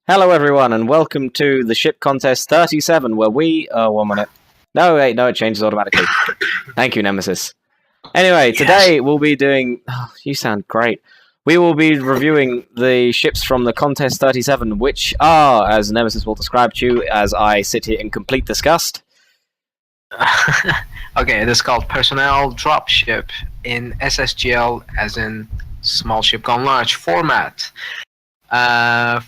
Hello everyone and welcome to the Ship Contest 37 where we... Oh, 1 minute. No, wait, no, it changes automatically. Thank you, Nemesis. Anyway, today we'll be doing... Oh, you sound great. We will be reviewing the ships from the Contest 37, which are, as Nemesis will describe to you, as I sit here in complete disgust. Okay, it is called Personnel Dropship in SSGL, as in Small Ship Gone Large format.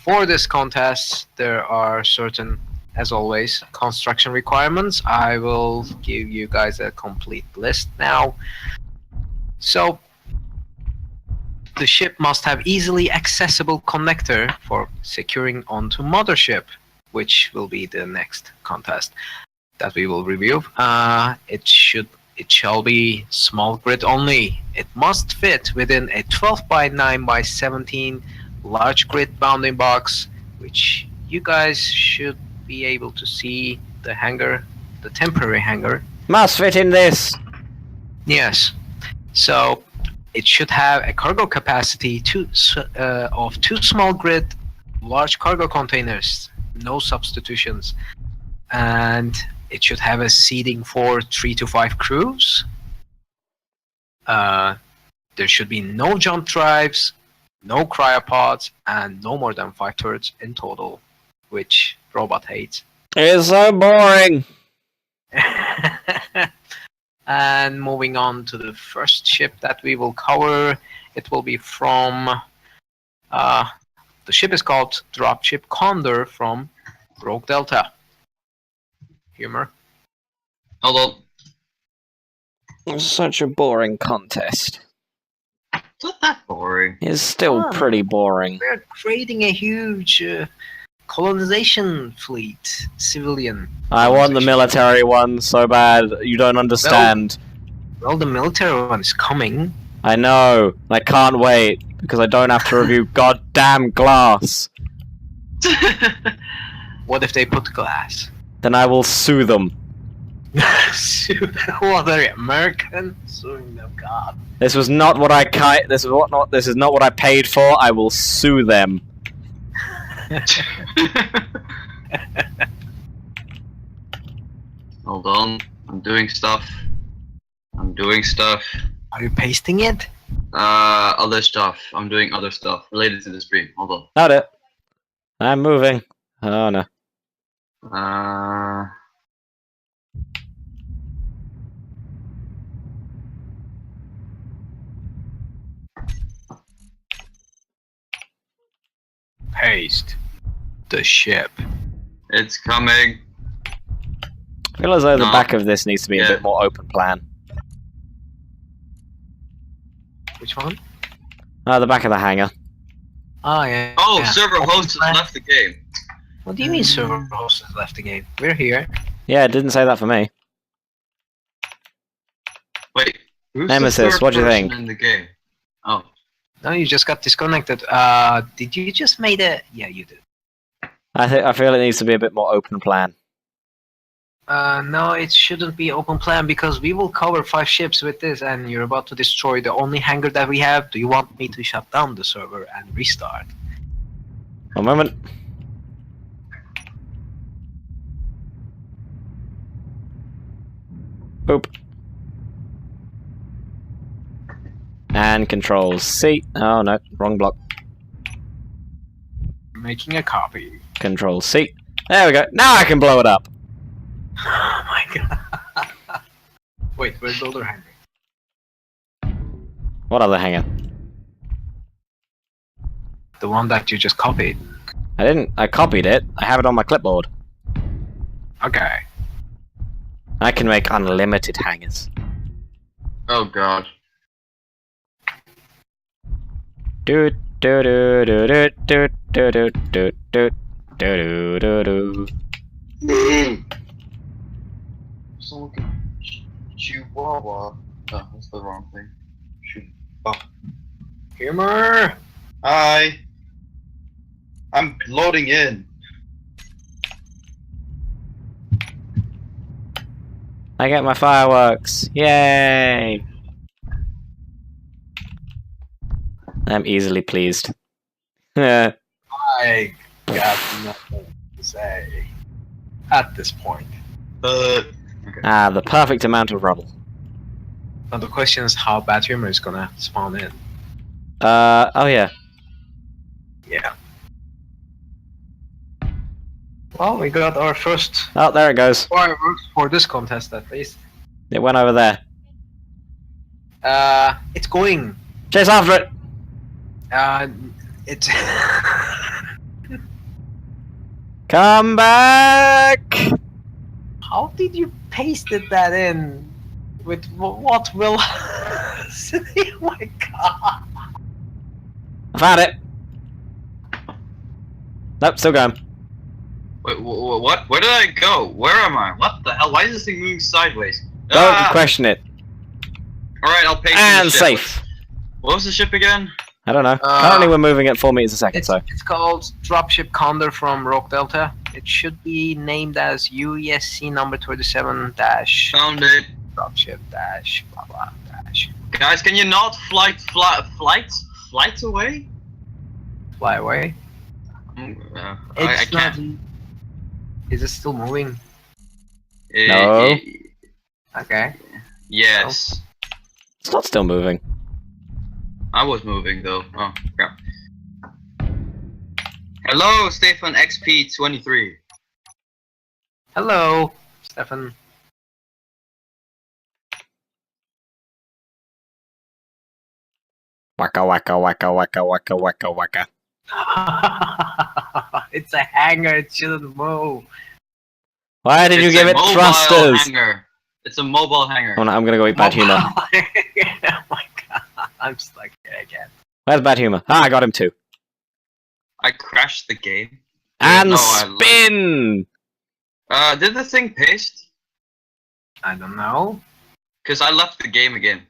For this contest, there are certain, as always, construction requirements. I will give you guys a complete list now. So, the ship must have easily accessible connector for securing onto mothership, which will be the next contest that we will review. It shall be small grid only. It must fit within a 12 by 9 by 17 large grid bounding box, which you guys should be able to see the hangar, the temporary hangar. Must fit in this! Yes. So it should have a cargo capacity of 2 small grid large cargo containers, no substitutions, and it should have a seating for 3 to 5 crews. There should be no jump drives, no cryopods, and no more than 5 turrets in total, which robot hates. It's so boring! And moving on to the first ship that we will cover, it will be from... the ship is called Dropship Condor from RogueDelta. Humor? Hold It's such a boring contest. It's not that boring. It's still pretty boring. We're creating a huge colonization fleet, civilian. I want the military one so bad, you don't understand. Well, the military one is coming. I know, I can't wait, because I don't have to review goddamn glass. What if they put glass? Then I will sue them. What are you, American? Suing them, God. This was not what I this is not what I paid for. I will sue them. Hold on. I'm doing stuff. Are you pasting it? Other stuff. I'm doing other stuff related to the stream. Hold on. Not it. I'm moving. Oh no. Paste the ship. It's coming. I feel as though the back of this needs to be a bit more open plan. Which one? The back of the hangar. Oh, yeah. Oh, yeah. server host has left the game. What do you mean server host has left the game? We're here. Yeah, it didn't say that for me. Wait. Who's Nemesis, the third what do you person think? in the game? Oh. No, you just got disconnected. Did you just made a... Yeah, you did. I feel it needs to be a bit more open plan. No, it shouldn't be open plan because we will cover 5 ships with this and you're about to destroy the only hangar that we have. Do you want me to shut down the server and restart? 1 moment. Boop. And Control C. Oh no, wrong block. Making a copy. Control C. There we go. Now I can blow it up. Oh my god. Wait, where's the other hangar? What other hangar? The one that you just copied. I didn't. I copied it. I have it on my clipboard. Okay. I can make unlimited hangars. Oh god. Do do do do do do do do do do do do do. Someone can Chihuahua. Oh, that's the wrong thing. Humor! Hi. I'm loading in. I get my fireworks. Yay! I'm easily pleased. I got nothing to say at this point. Okay. Ah, the perfect amount of rubble. Now the question is how Bad Humor is gonna spawn in. Oh yeah. Yeah. Well, we got our first Oh, there it goes. fireworks for this contest at least. It went over there. It's going. Chase after it! It's. Come back! How did you pasted that in? With what will? Oh my god! I found it! Nope, still going. Wait, what? Where did I go? Where am I? What the hell? Why is this thing moving sideways? Don't question it. Alright, I'll pay And the ship. safe. What was the ship again? I don't know. Currently we're moving at 4 meters a second, so. It's called Dropship Condor from RogueDelta. It should be named as UESC number 27 dash Found it. Dropship dash blah blah dash. Guys, can you not flights away? Fly away. I It's not. can't. Is it still moving? No. Okay. Yes. It's not still moving. I was moving though. Oh, crap. Hello, Stefan XP23. Hello, Stefan. Waka waka waka waka waka waka waka. It's a hangar. It shouldn't move. Why did you It's give a it mobile thrusters? Hanger. It's a mobile hangar. Oh no, I'm gonna go eat Bad Humor. Oh my god, I'm stuck here again. Where's Bad Humor? Ah, I got him too. I crashed the game. And No, I spin! Did the thing paste? I don't know. Because I left the game again.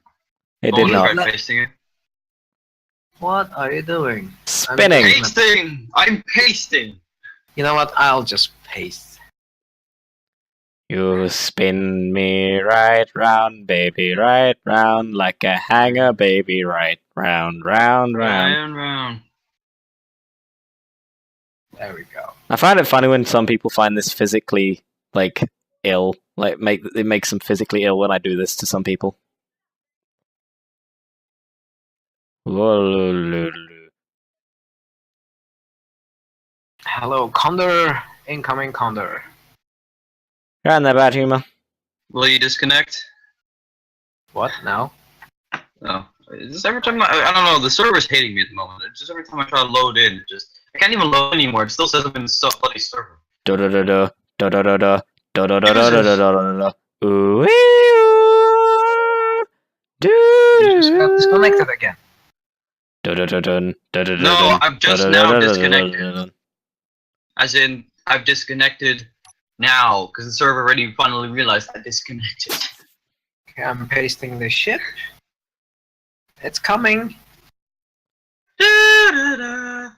It I did wanna not. try pasting it. What are you doing? Spinning! Pasting! I'm pasting! You know what? I'll just paste. You spin me right round, baby, right round, like a hanger, baby, right round, round, round. Round. There we go. I find it funny when some people find this physically, like, ill. Like, it makes them physically ill when I do this to some people. Hello, Condor. Incoming Condor. You're in there, Bad Humor. Will you disconnect? What now? No. It's just every time I don't know, the server's hating me at the moment. It's just every time I try to load in, I can't even load anymore. It still says I'm in the bloody server. Da da da da da da da da da da da da da da da da. Ooh. You just got disconnected again. No, I'm just now disconnected. As in, I've disconnected now, because the server already finally realized I disconnected. Okay, I'm pasting the ship. It's coming. No,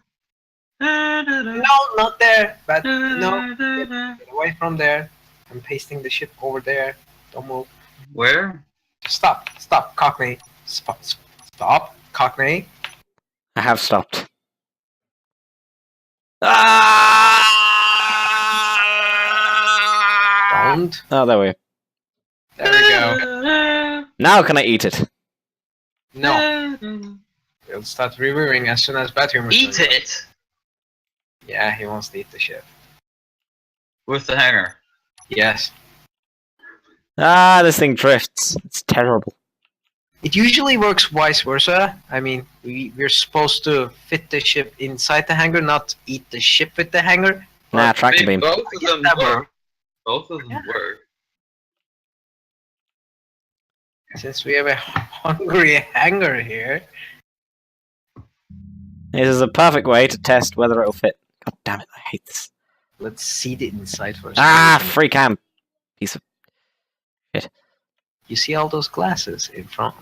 not there. But no, get away from there. I'm pasting the ship over there. Don't move. Where? Stop, Cockney. Stop, Cockney. I have stopped. Don't. Oh, there we go. There we go. Now can I eat it? No. It'll start reviewing as soon as Bad Humor. Eat it! Yeah, he wants to eat the ship. With the hanger. Yes. Ah, this thing drifts. It's terrible. It usually works vice versa. I mean, we're supposed to fit the ship inside the hangar, not eat the ship with the hangar. Nah, tractor beam. Both of them that work. Both of them Yeah. work. Since we have a hungry hangar here. This is a perfect way to test whether it'll fit. God damn it, I hate this. Let's see the inside first. Ah, free cam. Piece of... You see all those glasses in front?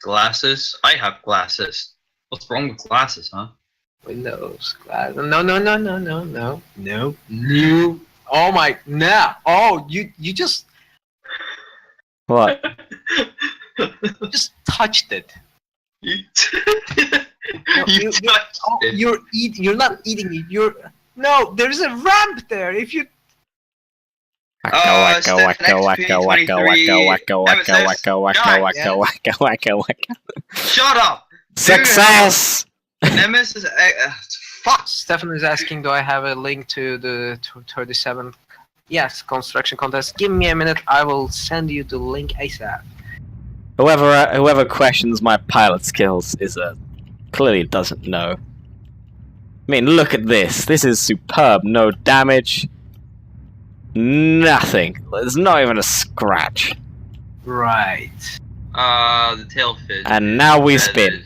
Glasses? I have glasses. What's wrong with glasses, huh? Windows, glass. No. Oh my, no. Oh, you just What? touched it. You No, you touched oh, it. you're not eating it. No, there's a ramp there. If you Wacka wacka wacka wacka wacka wacka wacka wacka wacka wacka wacka wacka. Shut up! Success! Nemesis, fuck! Stefan is asking, do I have a link to the 37th? Yes, construction contest. Give me a minute. I will send you the link ASAP. Whoever questions my pilot skills is clearly doesn't know. I mean, look at this. This is superb. No damage. Nothing. There's not even a scratch. Right. The tail fin. And now we spin.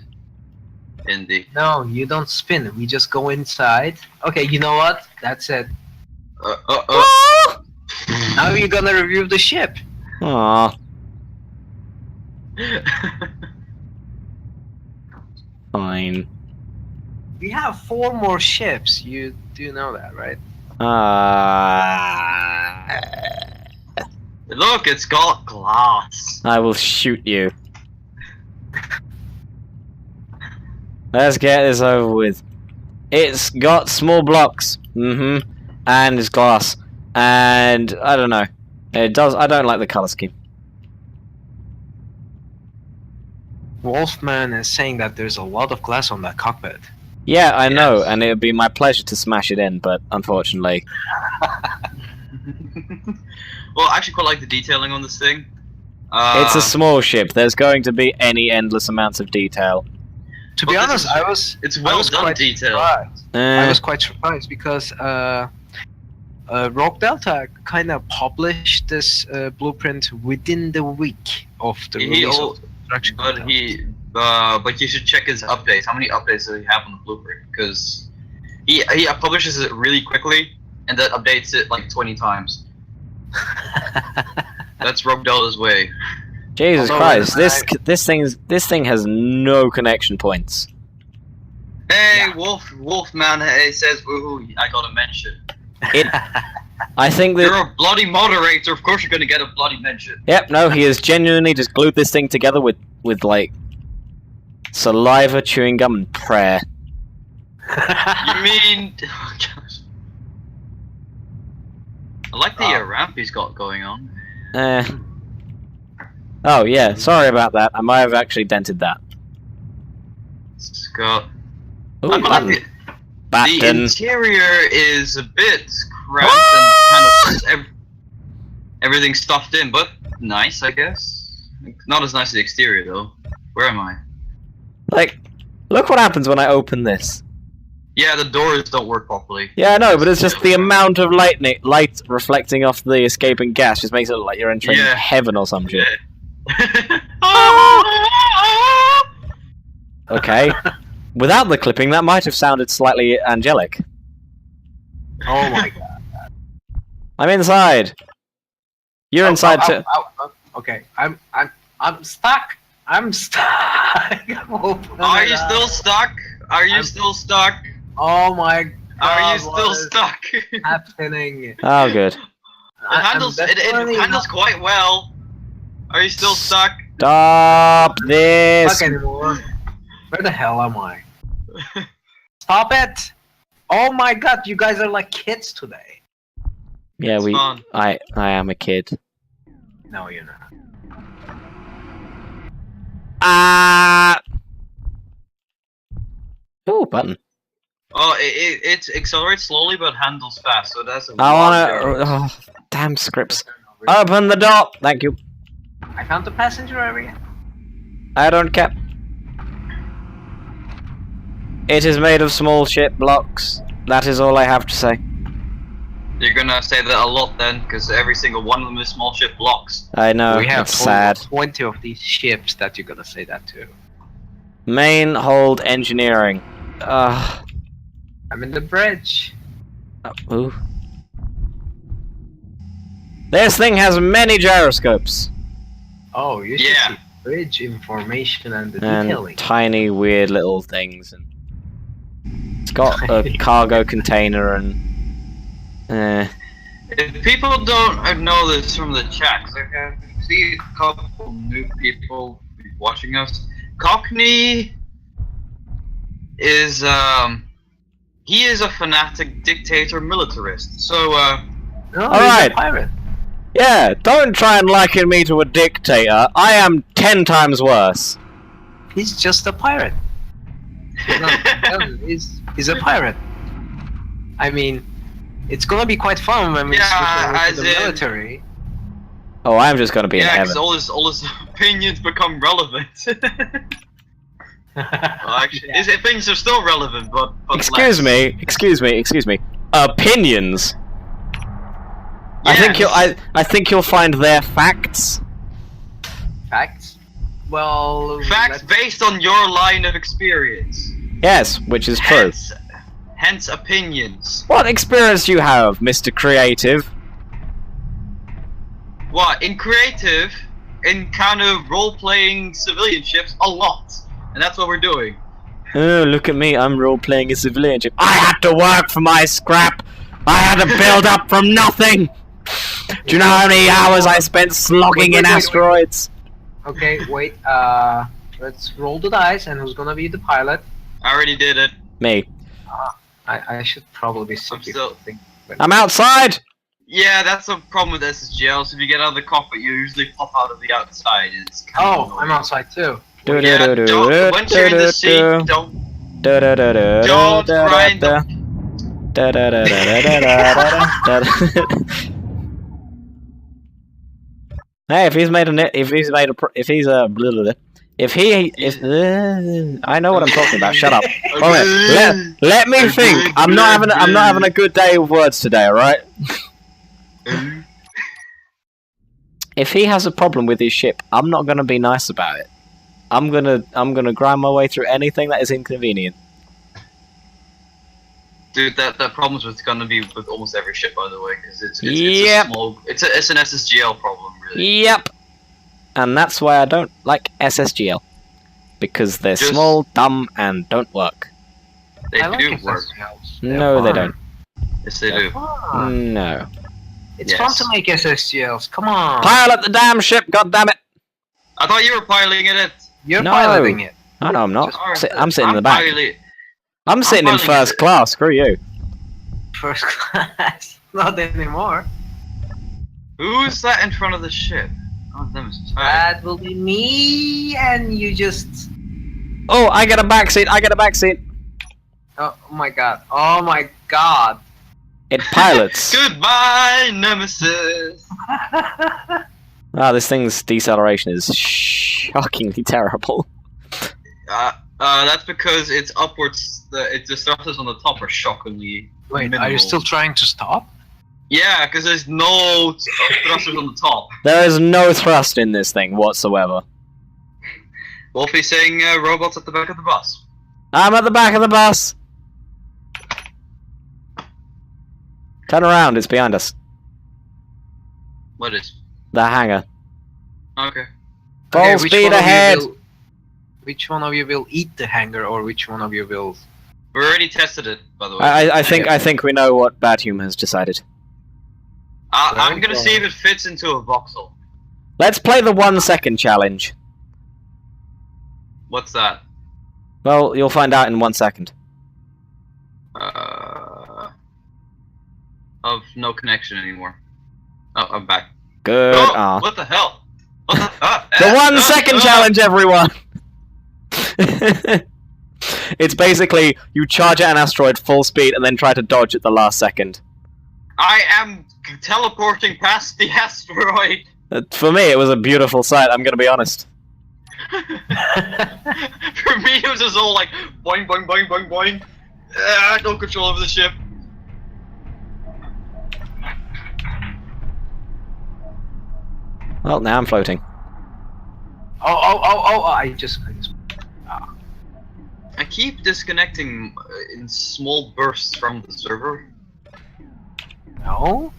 Indeed. No, you don't spin. We just go inside. Okay, you know what? That's it. Now you're gonna review the ship. Aww. Fine. We have 4 more ships. You do know that, right? Look, it's got glass. I will shoot you. Let's get this over with. It's got small blocks. And it's glass. And I don't know. It does. I don't like the color scheme. Wolfman is saying that there's a lot of glass on that cockpit. Yeah, I know, and it would be my pleasure to smash it in, but unfortunately. Well, I actually quite like the detailing on this thing. It's a small ship. There's going to be any endless amounts of detail. To be honest, it's well done detail. I was quite surprised because RogueDelta kind of published this blueprint within the week of the release of the construction contest. But you should check his updates. How many updates does he have on the blueprint? Because he publishes it really quickly and then updates it like 20 times. That's RogueDelta's way. Jesus Christ! This thing has no connection points. Hey, yeah. Wolfman, hey, says woohoo! I got a mention. I think that you're a bloody moderator. Of course, you're gonna get a bloody mention. Yep. No, he has genuinely just glued this thing together with like saliva, chewing gum, and prayer. You mean? Oh, gosh. I like the ramp he's got going on. Oh yeah, sorry about that. I might have actually dented that. Scott. Ooh, the interior is a bit cramped and kind of everything stuffed in, but nice, I guess. Not as nice as the exterior though. Where am I? Like, look what happens when I open this. Yeah, the doors don't work properly. Yeah, I know, but it's just the amount of light reflecting off the escaping gas just makes it look like you're entering heaven or some shit. Okay. Without the clipping, that might have sounded slightly angelic. Oh my god. I'm inside. You're inside too. Okay, I'm stuck. I'm stuck. Are you still stuck? Are you still stuck? Oh my god. Are you still stuck? Happening. Oh, good. It handles quite well. Are you still stuck? Stop this! Stuck anymore. Where the hell am I? Stop it! Oh my god, you guys are like kids today. Yeah, I am a kid. No, you're not. Ooh, button. Oh, it accelerates slowly but handles fast, so that's a damn scripts. Open the door! Thank you. I found the passenger area. I don't care. It is made of small ship blocks. That is all I have to say. You're gonna say that a lot then, because every single one of them is small ship blocks. I know, we have it's sad. 20 of these ships that you're gonna say that to. Main hold engineering. I'm in the bridge. Ooh. This thing has many gyroscopes. Oh, you should see bridge information and the detailing. Tiny weird little things. And it's got a cargo container and... If people don't know this from the chat, because I can see a couple new people watching us, Cockney is He is a fanatic dictator militarist. So, No, All he's right. a pirate. Yeah, don't try and liken me to a dictator. I am 10 times worse. He's just a pirate. He's a pirate. I mean, it's gonna be quite fun when we switch over to the military. Oh, I'm just gonna be in yeah, heaven. because all his opinions become relevant. Well, actually, his opinions are still relevant, but Excuse me. Opinions. Yes. I think you'll find their facts. Facts? Well, Facts based on your line of experience. Yes, which is true. Hence opinions. What experience do you have, Mr. Creative? What? In creative, in kind of role-playing civilian ships, a lot. And that's what we're doing. Oh, look at me, I'm role-playing a civilian ship. I had to work for my scrap! I had to build up from nothing! Do you know how many hours I spent slogging in asteroids? Okay, wait, let's roll the dice, and who's gonna be the pilot? I already did it. Me. I should probably I'm outside! Yeah, that's the problem with SSGL. So if you get out of the cockpit, you usually pop out of the outside. It's kind of Oh, I'm outside too. Yeah, once you're in the seat, don't try and Hey, if he's made a, I know what I'm talking about. Shut up. Let me think. I'm not having a good day with words today. All right. If he has a problem with his ship, I'm not gonna be nice about it. I'm gonna grind my way through anything that is inconvenient. Dude, that problem's with gonna be with almost every ship, by the way, because it's Yep. a small. It's an SSGL problem, really. Yep. And that's why I don't like SSGL, because they're Just- small, dumb, and don't work. They I like do work. SSGLs. No, they don't. Yes, they do. Fun. No. It's fun Yes. to make SSGLs. Come on. Pilot the damn ship, goddammit! I thought you were piloting it. You're No. piloting it. Oh no, I'm not. Just- I'm sitting in the back. I'm sitting in piloting first it. class. Screw you. First class. Not anymore. Who's that in front of the ship? Oh, Nemesis. Hi. That will be me, and you just. Oh, I get a back seat. I get a back seat. Oh my god. Oh my god. It pilots. Goodbye, Nemesis. Ah, this thing's deceleration is shockingly terrible. That's because it's upwards. The thrusters on the top are shockingly. Wait, minimal. are you still trying to stop? Yeah, because there's no thrusters on the top. There is no thrust in this thing whatsoever. Wolfie's saying robots at the back of the bus. I'm at the back of the bus. Turn around, it's behind us. What is? The hangar. Okay. Full Okay, which speed one of you ahead. Which one of you will eat the hanger, or which one of you will? We already tested it, by the way. I think we know what Bad Human has decided. I'm gonna see if it fits into a voxel. Let's play the 1 second challenge. What's that? Well, you'll find out in 1 second. Of no connection anymore. Oh, I'm back. Good. Oh, Ah. what the hell? What the, The 1 second challenge, everyone! It's basically you charge at an asteroid full speed and then try to dodge at the last second. I am teleporting past the asteroid. For me, it was a beautiful sight, I'm gonna be honest. For me, it was just all like boing, boing, boing, boing, boing. No control over the ship. Well, now I'm floating. Oh! I just. I keep disconnecting in small bursts from the server. No,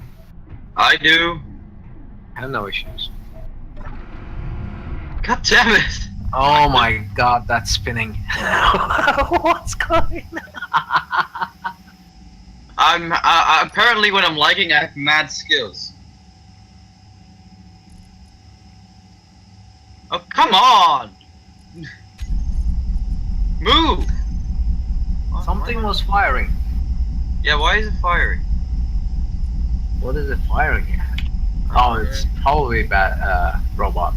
I do. I have no issues. God damn it! Oh my god, that's spinning. What's going on? I'm apparently when I'm lagging, I have mad skills. Oh, come on! Move! Something was firing. Yeah, why is it firing? What is it firing at? Oh, it's probably bad robot.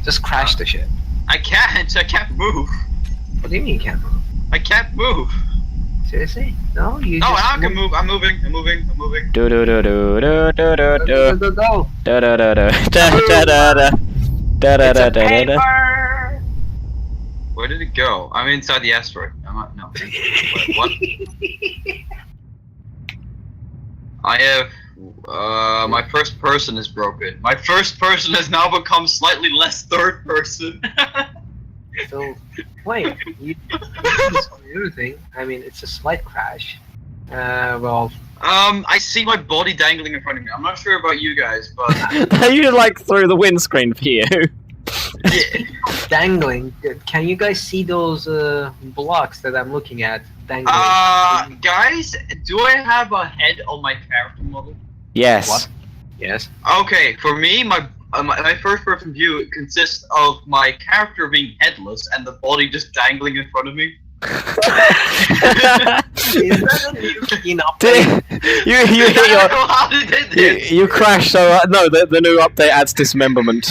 Just crash the ship. I can't move. What do you mean you can't move? I can't move. Seriously? No, you No, just I can move. I'm moving. Do do do do do do do do Go, go, go. da da da da da da da da da It's da a da da. paper! Where did it go? I'm inside the asteroid. I'm not. No. Wait, what? I have. My first person is broken. My first person has now become slightly less third person. So, wait, you saw everything. I mean, it's a slight crash. Well, I see my body dangling in front of me. I'm not sure about you guys, but You like through the windscreen for you. dangling. Can you guys see those blocks that I'm looking at dangling? guys, do I have a head on my character model? Yes. What? Yes. Okay, for me, my first-person view consists of my character being headless and the body just dangling in front of me. Is that a new keen update? you hit your, How did it do this? you crashed. So no, the new update adds dismemberment.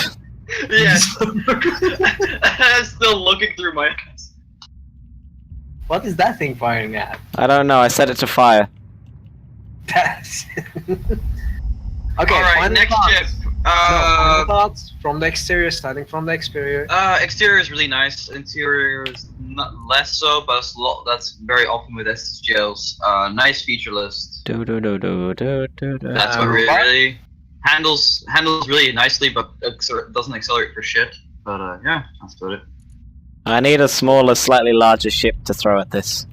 Yes. I'm still looking through my eyes. What is that thing firing at? I don't know. I set it to fire. That's... okay, Alright, final next thoughts. ship. Final thoughts from the exterior, starting from the exterior. Exterior is really nice. Interior is not less so, but that's very often with SSGLs. Nice feature list. Do do do do do do do. That's what really handles really nicely, but doesn't accelerate for shit. But yeah, that's about it. I need a smaller, slightly larger ship to throw at this.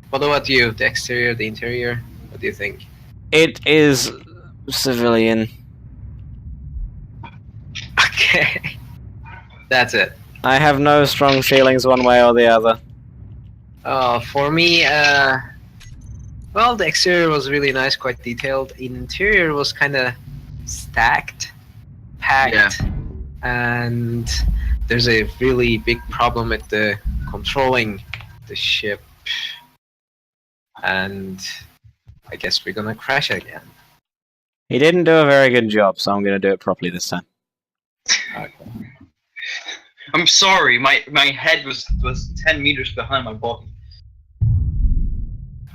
What about you? The exterior, the interior? What do you think? It is civilian. Okay. That's it. I have no strong feelings one way or the other. For me, well, the exterior was really nice, quite detailed. Interior was kind of stacked, packed, and there's a really big problem with the controlling the ship. And I guess we're gonna crash again. He didn't do a very good job, so I'm going to do it properly this time. Okay. I'm sorry, my head was 10 meters behind my body.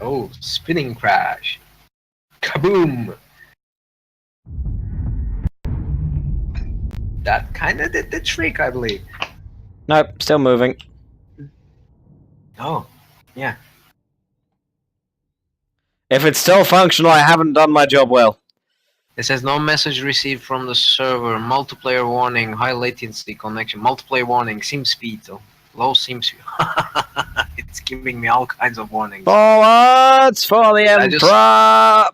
Oh, spinning crash. Kaboom! That kind of did the trick, I believe. Nope, still moving. Oh, yeah. If it's still functional, I haven't done my job well. It says no message received from the server. Multiplayer warning. High latency connection. Multiplayer warning. Sim speed. Low sim speed. It's giving me all kinds of warnings. Forwards for the Emperor!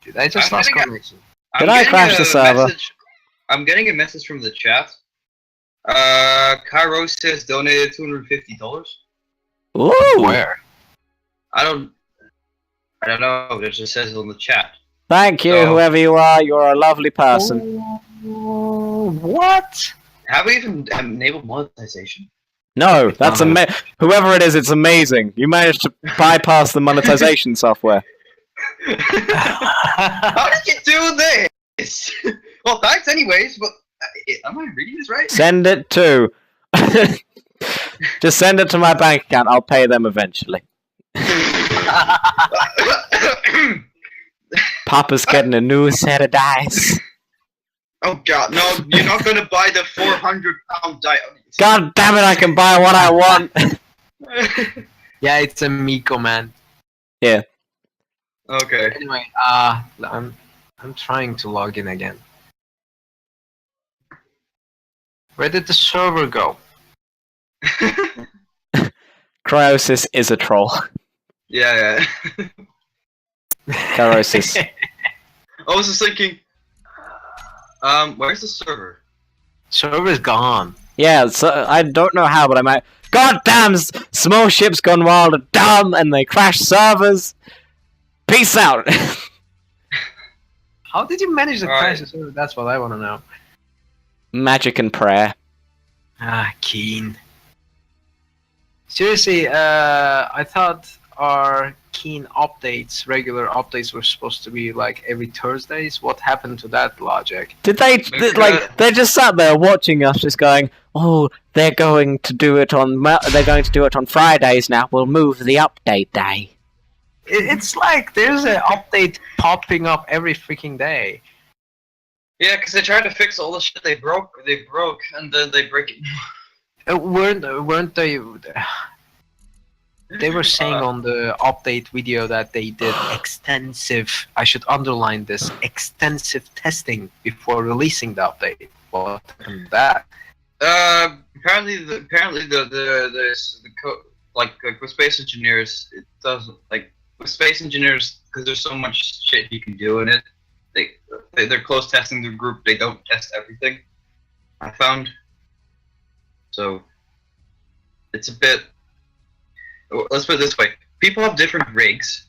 Did I just lost connection? Did I crash the server? I'm getting a message from the chat. Kairos says donated $250. Ooh! Where? I don't know. It just says it on the chat. Thank you, So- whoever you are. You're a lovely person. What? Have we even enabled monetization? No, that's whoever it is, it's amazing. You managed to bypass the monetization software. How did you do this? Well, thanks anyways, but am I reading this right? Send it to... Just send it to my bank account. I'll pay them eventually. Papa's getting a new set of dice. Oh god, no, you're not gonna buy the £400 die. God damn it, I can buy what I want. Yeah, it's a Miko, man. Yeah. Okay. Anyway, I'm trying to log in again. Where did the server go? Cryosis is a troll. Yeah. Cryosis. I was just thinking, where's the server? Server's gone. Yeah, so I don't know how, but I might. God damn! Small ships gone wild are dumb, and they crash servers. Peace out. How did you manage to Alright. crash the server? That's what I want to know. Magic and prayer. Ah, keen. Seriously, I thought our keen updates, regular updates, were supposed to be like every Thursdays. What happened to that logic? Did they they just sat there watching us, just going, "Oh, they're going to do it on Fridays now. We'll move the update day." It's like there's an update popping up every freaking day. Yeah, because they tried to fix all the shit they broke, and then they break it. Weren't they? They were saying on the update video that they did extensive, I should underline this, extensive testing before releasing the update. What happened to that? Apparently the with space engineers, it doesn't, like, with space engineers, because there's so much shit you can do in it, they're close testing the group, they don't test everything, I found. So, it's a bit, let's put it this way, people have different rigs,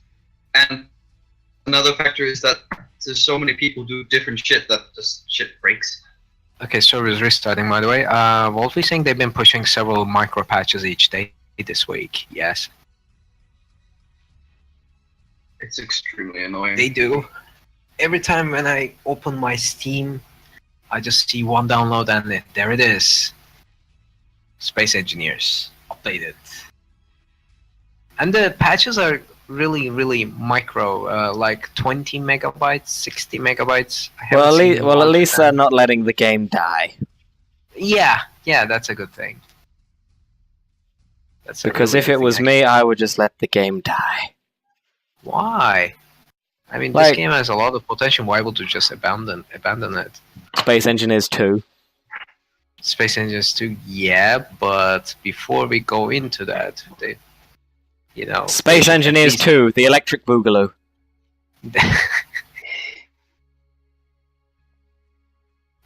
and another factor is that there's so many people do different shit that just shit breaks. Okay, server is restarting, by the way. Wolfie's saying they've been pushing several micro patches each day this week. Yes. It's extremely annoying. They do. Every time when I open my Steam, I just see one download and there it is. Space Engineers updated. And the patches are really, really micro, like 20 megabytes, 60 megabytes. Well, at least they're not letting the game die. Yeah, that's a good thing. Because if it was me, I would just let the game die. Why? I mean, this game has a lot of potential. Why would you just abandon it? Space Engineers 2. Space Engineers 2, yeah, but before we go into that, Space Engineers 2, The Electric Boogaloo.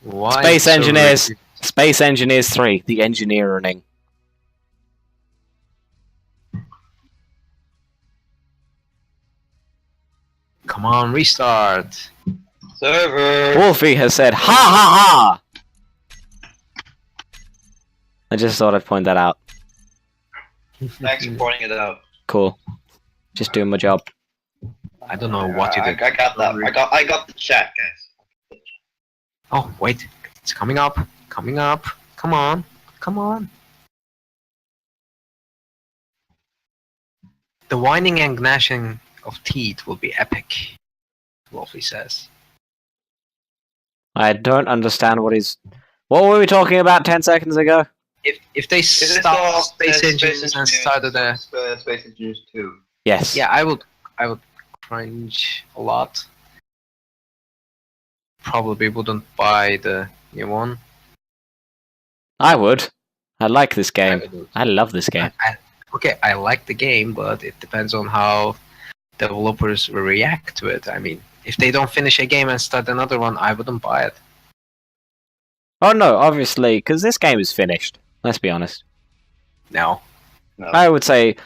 Why Space Engineers 3, The Engineering. Come on, restart. Server. Wolfie has said, "Ha ha ha!" I just thought I'd point that out. Thanks for pointing it out. Cool. Just doing my job. I don't know what you did. I got that. I got the chat, guys. Oh, wait. It's coming up. Coming up. Come on. Come on. The whining and gnashing of teeth will be epic, Wolfie says. I don't understand what were we talking about 10 seconds ago? If they stop Space Engineers and started Space Engineers 2. Yes. Yeah, I would cringe a lot. Probably wouldn't buy the new one. I would. I like this game. I love this game. I like the game, but it depends on how developers will react to it. I mean, if they don't finish a game and start another one, I wouldn't buy it. Oh no, obviously, because this game is finished. Let's be honest. No. I would say.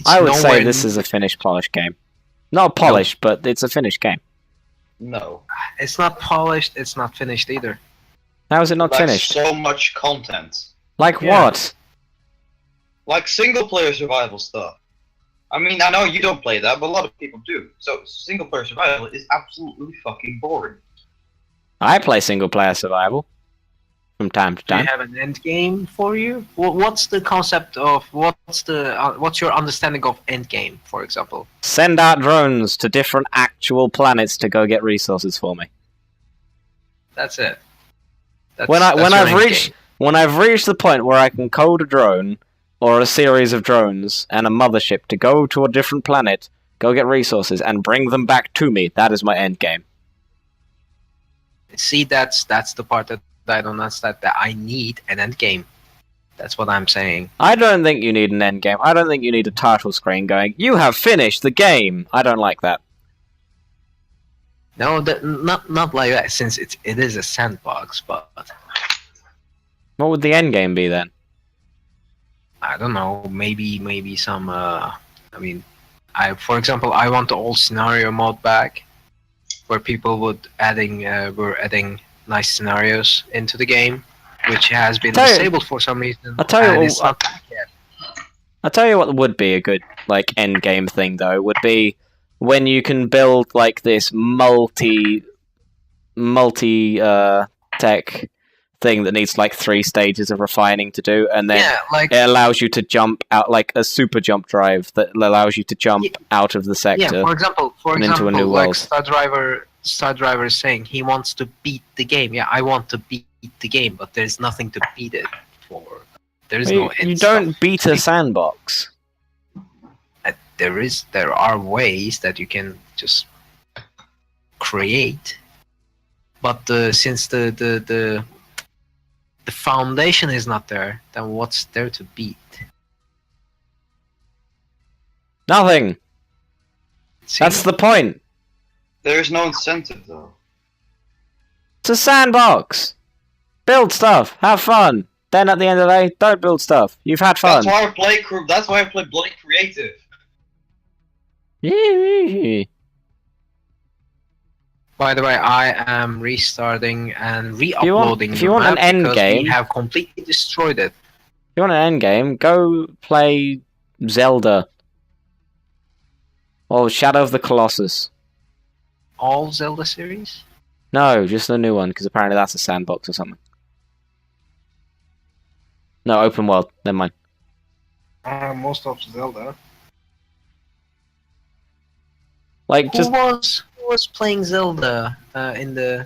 This is a finished, polished game. Not polished, but it's a finished game. No. It's not polished. It's not finished either. How is it not finished? So much content. Like what? Like single-player survival stuff. I mean, I know you don't play that, but a lot of people do. So single-player survival is absolutely fucking boring. I play single-player survival from time to time. Do you have an end game for you? What's the concept of what's your understanding of end game, for example? Send out drones to different actual planets to go get resources for me. That's it. When I've reached the point where I can code a drone or a series of drones and a mothership to go to a different planet, go get resources, and bring them back to me, that is my end game. See, that's the part that I don't understand, that I need an end game. That's what I'm saying. I don't think you need an end game. I don't think you need a title screen going, "You have finished the game." I don't like that. No, not like that, since it is a sandbox, but... What would the end game be then? I don't know, maybe some, for example, I want the old scenario mode back, where people were adding nice scenarios into the game, which has been disabled for some reason. I'll tell you, it's not back yet. I'll tell you what would be a good like end game thing though, would be when you can build like this multi tech thing that needs like 3 stages of refining to do, and then like it allows you to jump out, like a super jump drive that allows you to jump out of the sector. for example, into a new like world. Star Driver is saying he wants to beat the game. Yeah, I want to beat the game, but there's nothing to beat it for. There is no end You don't stuff. beat a sandbox. There are ways that you can just create, but since the foundation is not there, then what's there to beat? Nothing. That's the point. There's no incentive though. It's a sandbox. Build stuff. Have fun. Then at the end of the day, don't build stuff. You've had fun. That's why I play. That's why I play bloody creative. By the way, I am restarting and re-uploading. If you want an end game, we have completely destroyed it. If you want an end game, go play Zelda or Shadow of the Colossus. All Zelda series? No, just the new one, because apparently that's a sandbox or something. No, open world. Never mind. Most of Zelda. Like, who was playing Zelda in the?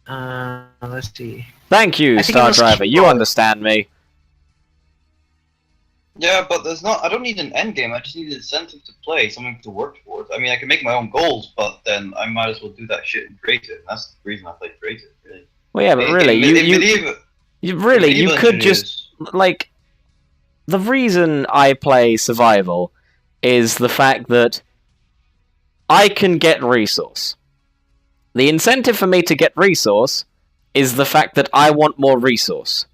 Let's see. Thank you, Star Driver. You understand me. Yeah, but there's not. I don't need an end game. I just need an incentive to play, something to work towards. I mean, I can make my own goals, but then I might as well do that shit in creative. That's the reason I play creative, really. Well, yeah, but really, you could just like. The reason I play survival is the fact that I can get resource. The incentive for me to get resource is the fact that I want more resource.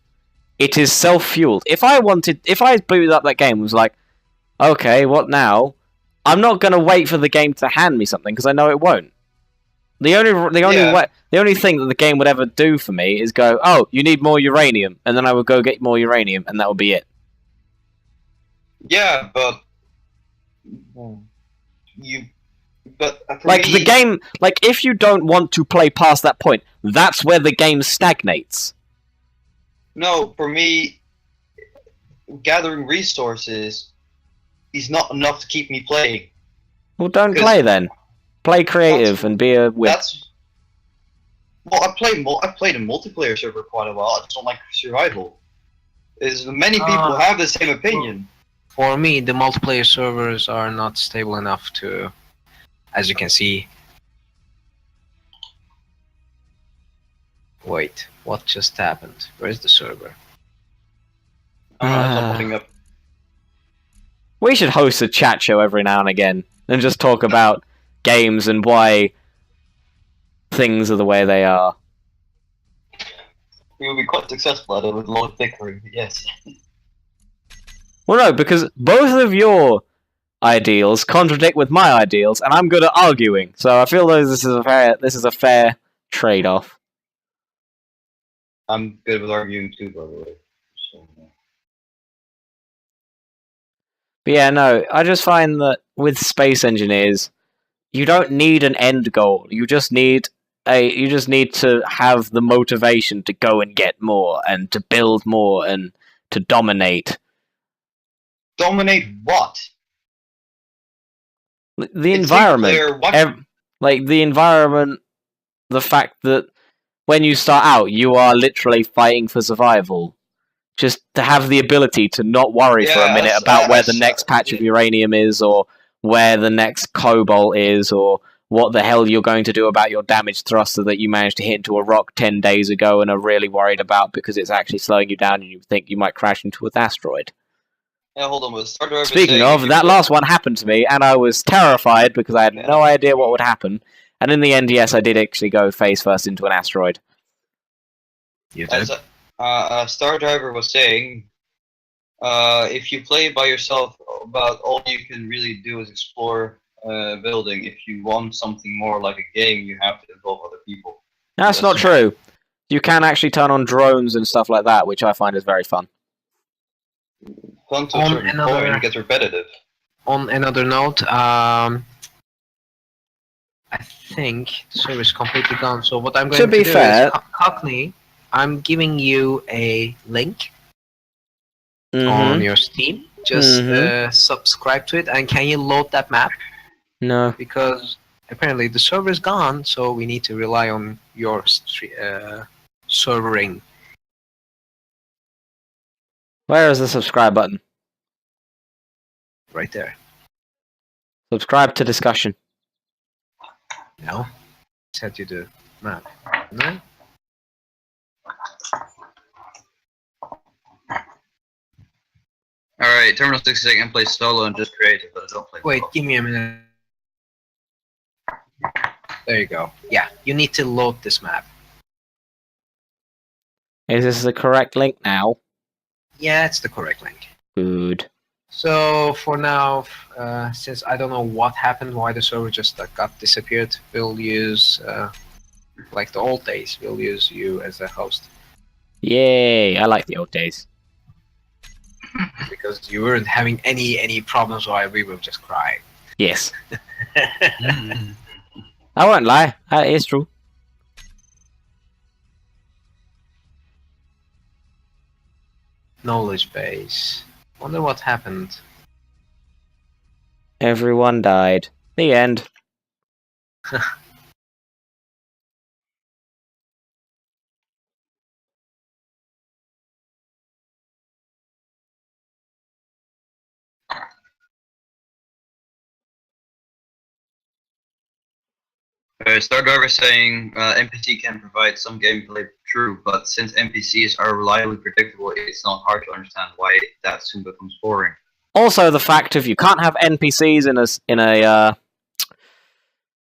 It is self-fueled. If I booted up that game and was like, okay, what now? I'm not going to wait for the game to hand me something, because I know it won't. The only thing that the game would ever do for me is go, oh, you need more uranium, and then I would go get more uranium, and that would be it. Yeah, but the game, like, if you don't want to play past that point, that's where the game stagnates. No, for me, gathering resources is not enough to keep me playing. Well, don't play then. Play creative and be a whip. Well, I've played a multiplayer server quite a while. I just don't like survival. Many people have the same opinion. For me, the multiplayer servers are not stable enough to, as you can see. Wait, what just happened? Where's the server? Up. We should host a chat show every now and again and just talk about games and why things are the way they are. We will be quite successful at it with a lot of bickering, yes. Well, no, because both of your ideals contradict with my ideals, and I'm good at arguing. So I feel like this is a fair trade-off. I'm good with arguing too, by the way. So, But yeah, no, I just find that with space engineers, you don't need an end goal. You just need to have the motivation to go and get more and to build more and to dominate. Dominate what? The environment. The environment, the fact that when you start out, you are literally fighting for survival. Just to have the ability to not worry for a minute about where the next patch of uranium is, or where the next cobalt is, or what the hell you're going to do about your damaged thruster that you managed to hit into a rock 10 days ago and are really worried about because it's actually slowing you down and you think you might crash into an asteroid. Yeah, hold on. Speaking of, that last one happened to me, and I was terrified because I had no idea what would happen. And in the end, yes, I did actually go face first into an asteroid. You did? Star Driver was saying, if you play by yourself, about all you can really do is explore building. If you want something more like a game, you have to involve other people. That's not true. You can actually turn on drones and stuff like that, which I find is very fun. fun to a certain point, it gets repetitive. On another note, I think the server is completely gone. So what I'm going to do is, Cockney, I'm giving you a link on your Steam. Just subscribe to it, and can you load that map? No. Because apparently the server is gone, so we need to rely on your servering. Where is the subscribe button? Right there. Subscribe to discussion. No? Set you the map. No? Alright, Terminal 66 can play solo and just creative, but I don't play Wait, solo. give me a minute. There you go. Yeah, you need to load this map. Is this the correct link now? Yeah, it's the correct link. Good. So for now, since I don't know what happened, why the server just got disappeared, we'll use, like the old days, we'll use you as a host. Yay! I like the old days. Because you weren't having any problems while we were just crying. Yes. I won't lie. It's true. Knowledge base. Wonder what happened. Everyone died. The end. Star Driver saying NPC can provide some gameplay, true, but since NPCs are reliably predictable, it's not hard to understand why that soon becomes boring. Also, the fact of you can't have NPCs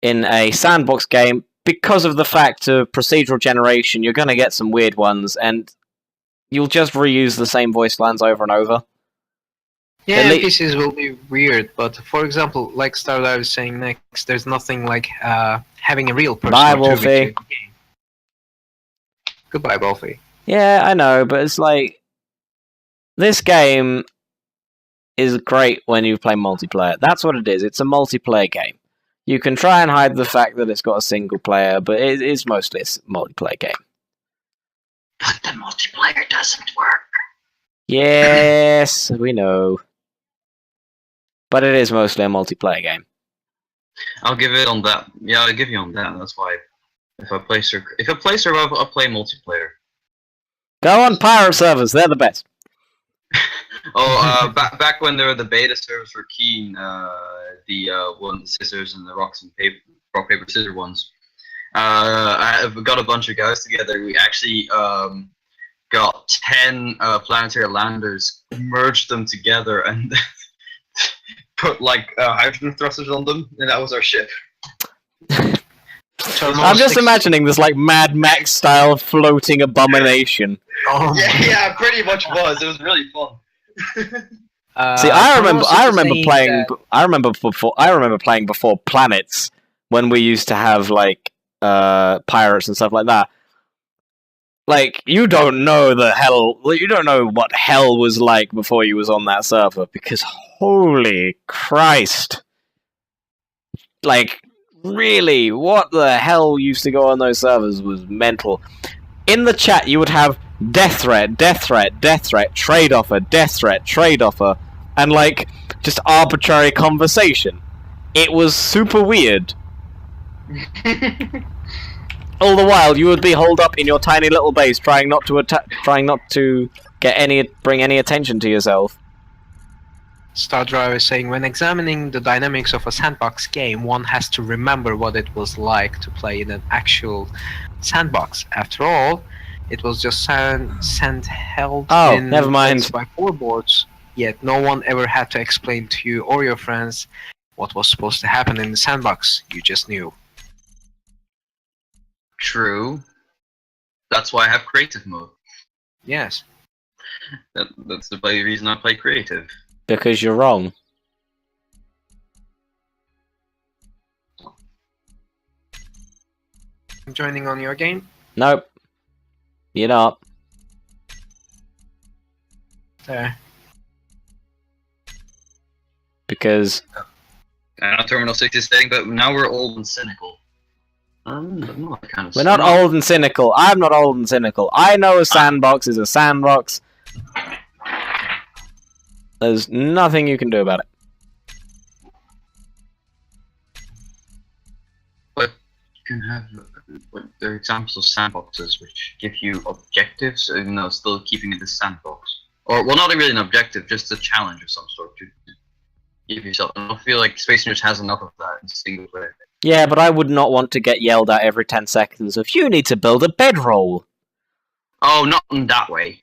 in a sandbox game because of the fact of procedural generation. You're going to get some weird ones, and you'll just reuse the same voice lines over and over. Yeah, NPCs will be weird, but for example, like Stardive is saying next, there's nothing like having a real person. Bye, Wolfie. Goodbye, Wolfie. Yeah, I know, but it's like this game is great when you play multiplayer. That's what it is. It's a multiplayer game. You can try and hide the fact that it's got a single player, but it is mostly a multiplayer game. But the multiplayer doesn't work. Yes, we know. But it is mostly a multiplayer game. I'll give it on that. Yeah, I'll give you on that. That's why if I play survival, I'll play multiplayer. Go on pirate servers, they're the best. Back when there were the beta servers for Keen, the scissors and the rock paper scissors ones. I've got a bunch of guys together. We actually got 10 planetary landers, merged them together, and put like hydrogen thrusters on them, and that was our ship. I'm just imagining this like Mad Max style floating abomination. Oh. Yeah, pretty much was. It was really fun. See, I remember playing before Planets when we used to have like pirates and stuff like that. Like, you don't know what hell was like before you was on that server, because holy Christ. Like, really, what the hell used to go on those servers was mental. In the chat, you would have death threat, death threat, death threat, trade offer, death threat, trade offer, and like, just arbitrary conversation. It was super weird. All the while, you would be holed up in your tiny little base, trying not to bring any attention to yourself. Star Driver is saying, when examining the dynamics of a sandbox game, one has to remember what it was like to play in an actual sandbox. After all, it was just sand held in never mind. by floorboards. Yet no one ever had to explain to you or your friends what was supposed to happen in the sandbox. You just knew. True. That's why I have creative mode. Yes. That's the reason I play creative. Because you're wrong. I'm joining on your game? Nope. You're not. There. because I know Terminal 6 is saying, but now we're old and cynical. I'm not kind of we're not old and cynical. I'm not old and cynical. I know a sandbox is a sandbox. There's nothing you can do about it. But you can have there are examples of sandboxes which give you objectives, even though still keeping it a sandbox. Or, well, not really an objective, just a challenge of some sort to give yourself. I don't feel like Space News has enough of that in single player. Yeah, but I would not want to get yelled at every 10 seconds of, you need to build a bedroll. Oh, not in that way.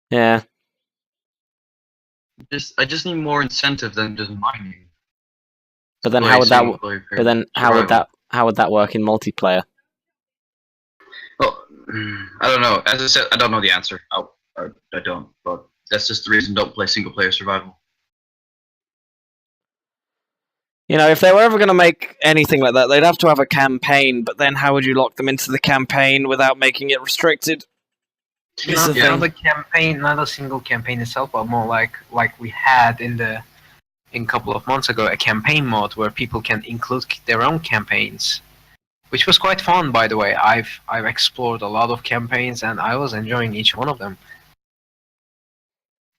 Yeah. I just need more incentive than just mining. But then how would that work in multiplayer? Well, I don't know. As I said, I don't know the answer. I don't. But that's just the reason I don't play single player survival. You know, if they were ever going to make anything like that, they'd have to have a campaign, but then how would you lock them into the campaign without making it restricted? Not the campaign, not a single campaign itself, but more like we had in a couple of months ago, a campaign mode where people can include their own campaigns, which was quite fun, by the way. I've explored a lot of campaigns, and I was enjoying each one of them.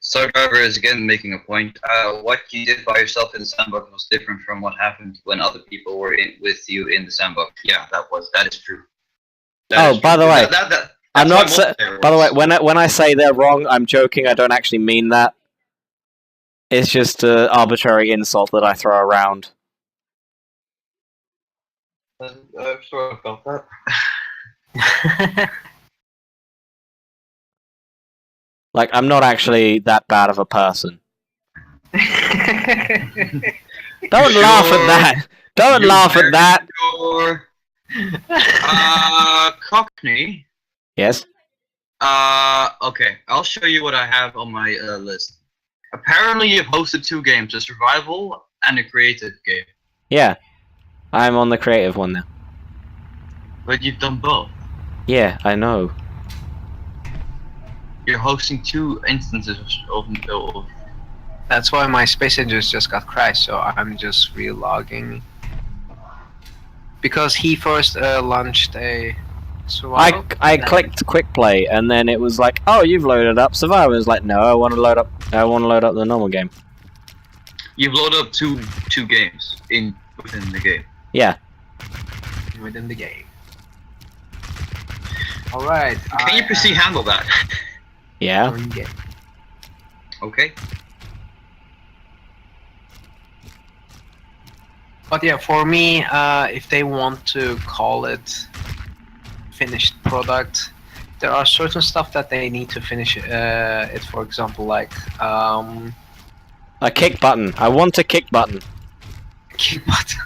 Star Driver is again making a point. What you did by yourself in the sandbox was different from what happened when other people were with you in the sandbox. Yeah, that is true. By the way, I'm not. By the way, when I say they're wrong, I'm joking. I don't actually mean that. It's just an arbitrary insult that I throw around. I've sort of felt that. Like, I'm not actually that bad of a person. Don't laugh at that. Don't laugh at that. Cockney. Yes. Okay. I'll show you what I have on my list. Apparently, you've hosted 2 games: a survival and a creative game. Yeah, I'm on the creative one now. But you've done both. Yeah, I know. You're hosting 2 instances of That's why my Space Engines just got crashed, so I'm just relogging. Because he first launched a survival. I clicked quick play, and then it was like, "Oh, you've loaded up survival." It was like, "No, I want to load up the normal game." You've loaded up two games within the game. Yeah. Within the game. All right. Can you PC handle that? Yeah. Okay. But yeah, for me, if they want to call it finished product, there are certain stuff that they need to finish it. For example, like a kick button. I want a kick button. Kick button.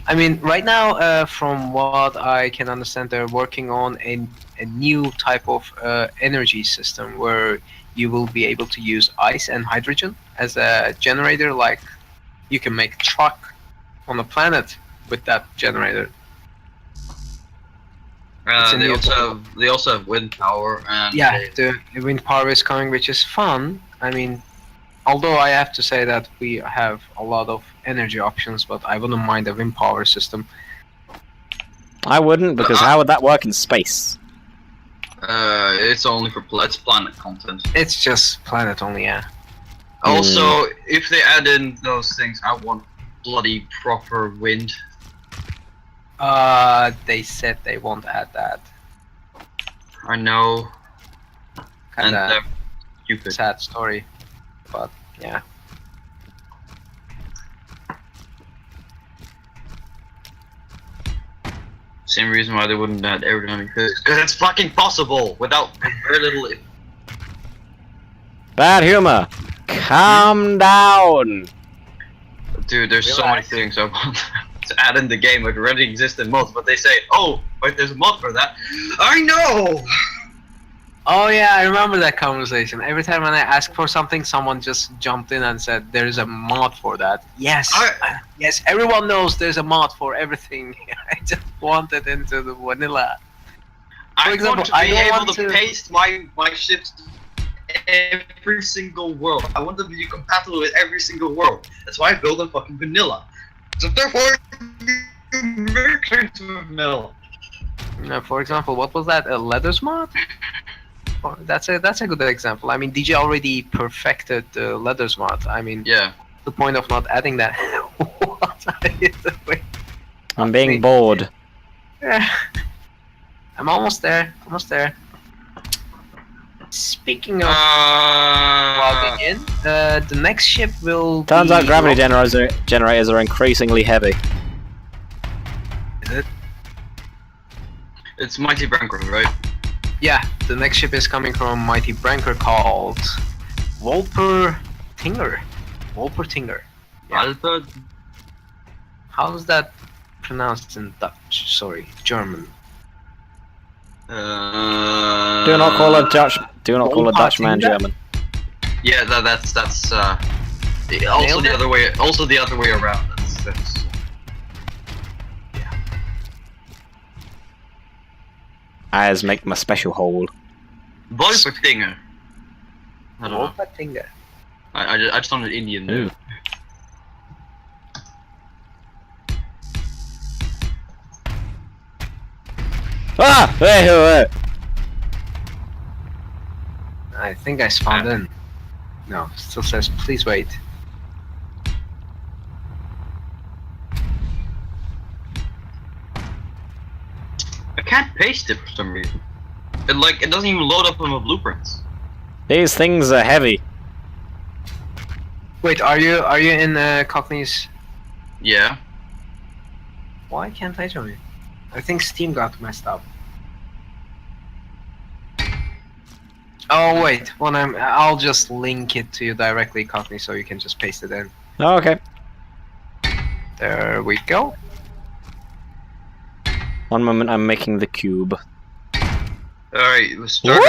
I mean, right now, from what I can understand, they're working on a new type of energy system where you will be able to use ice and hydrogen as a generator. Like, you can make a truck on a planet with that generator. They also have wind power. And yeah, the wind power is coming, which is fun. I mean, although I have to say that we have a lot of energy options, but I wouldn't mind a wind power system. I wouldn't, because how would that work in space? It's only for planet content. It's just planet only, yeah. Also, if they add in those things, I want bloody proper wind. They said they won't add that. I know. Kinda stupid. Sad story, but yeah. Same reason why they wouldn't add aerodynamic physics, because it's fucking possible without very little. Bad humor. Calm down. Dude, there's so many things I want to add in the game that already exist in mods, but they say, "Oh, wait, there's a mod for that." I know. Oh yeah, I remember that conversation. Every time when I asked for something, someone just jumped in and said, "There's a mod for that." Yes, yes, everyone knows there's a mod for everything. I just want it into the vanilla. For example, I want to be able to paste my ships every single world. I want them to be compatible with every single world. That's why I build on fucking vanilla. So therefore, merge into vanilla. For example, what was that? A leathers mod? Oh, that's a good example. I mean, DJ already perfected the leathers mod. I mean, Yeah. the point of not adding that. What are you doing? I'm being bored. I'm almost there. Almost there. Speaking of logging in, the next ship will Turns be out gravity generators are increasingly heavy. Is it? It's Mighty Brankor, right? Yeah, the next ship is coming from Mighty Brankor called Wolpertinger. Wolpertinger. Yeah. Alpha. How's that pronounced in Dutch? Sorry, German. Do not call a Dutch. Do not call a Dutchman Wolpertinger? German. Yeah, that's also Nailed the it? other way. Also the other way around. That's As make my special hole. Wolpertinger. I don't know. Wolpertinger. I just sounded Indian. Ooh. Dude. Ah! Hey! I think I spawned in. No, still says please wait. I can't paste it for some reason. It doesn't even load up on my blueprints. These things are heavy. Wait, are you in Cockney's? Yeah. Why can't I join? I think Steam got messed up. Oh wait, when I'll just link it to you directly, Cockney, so you can just paste it in. Oh, okay. There we go. One moment, I'm making the cube. Alright, Star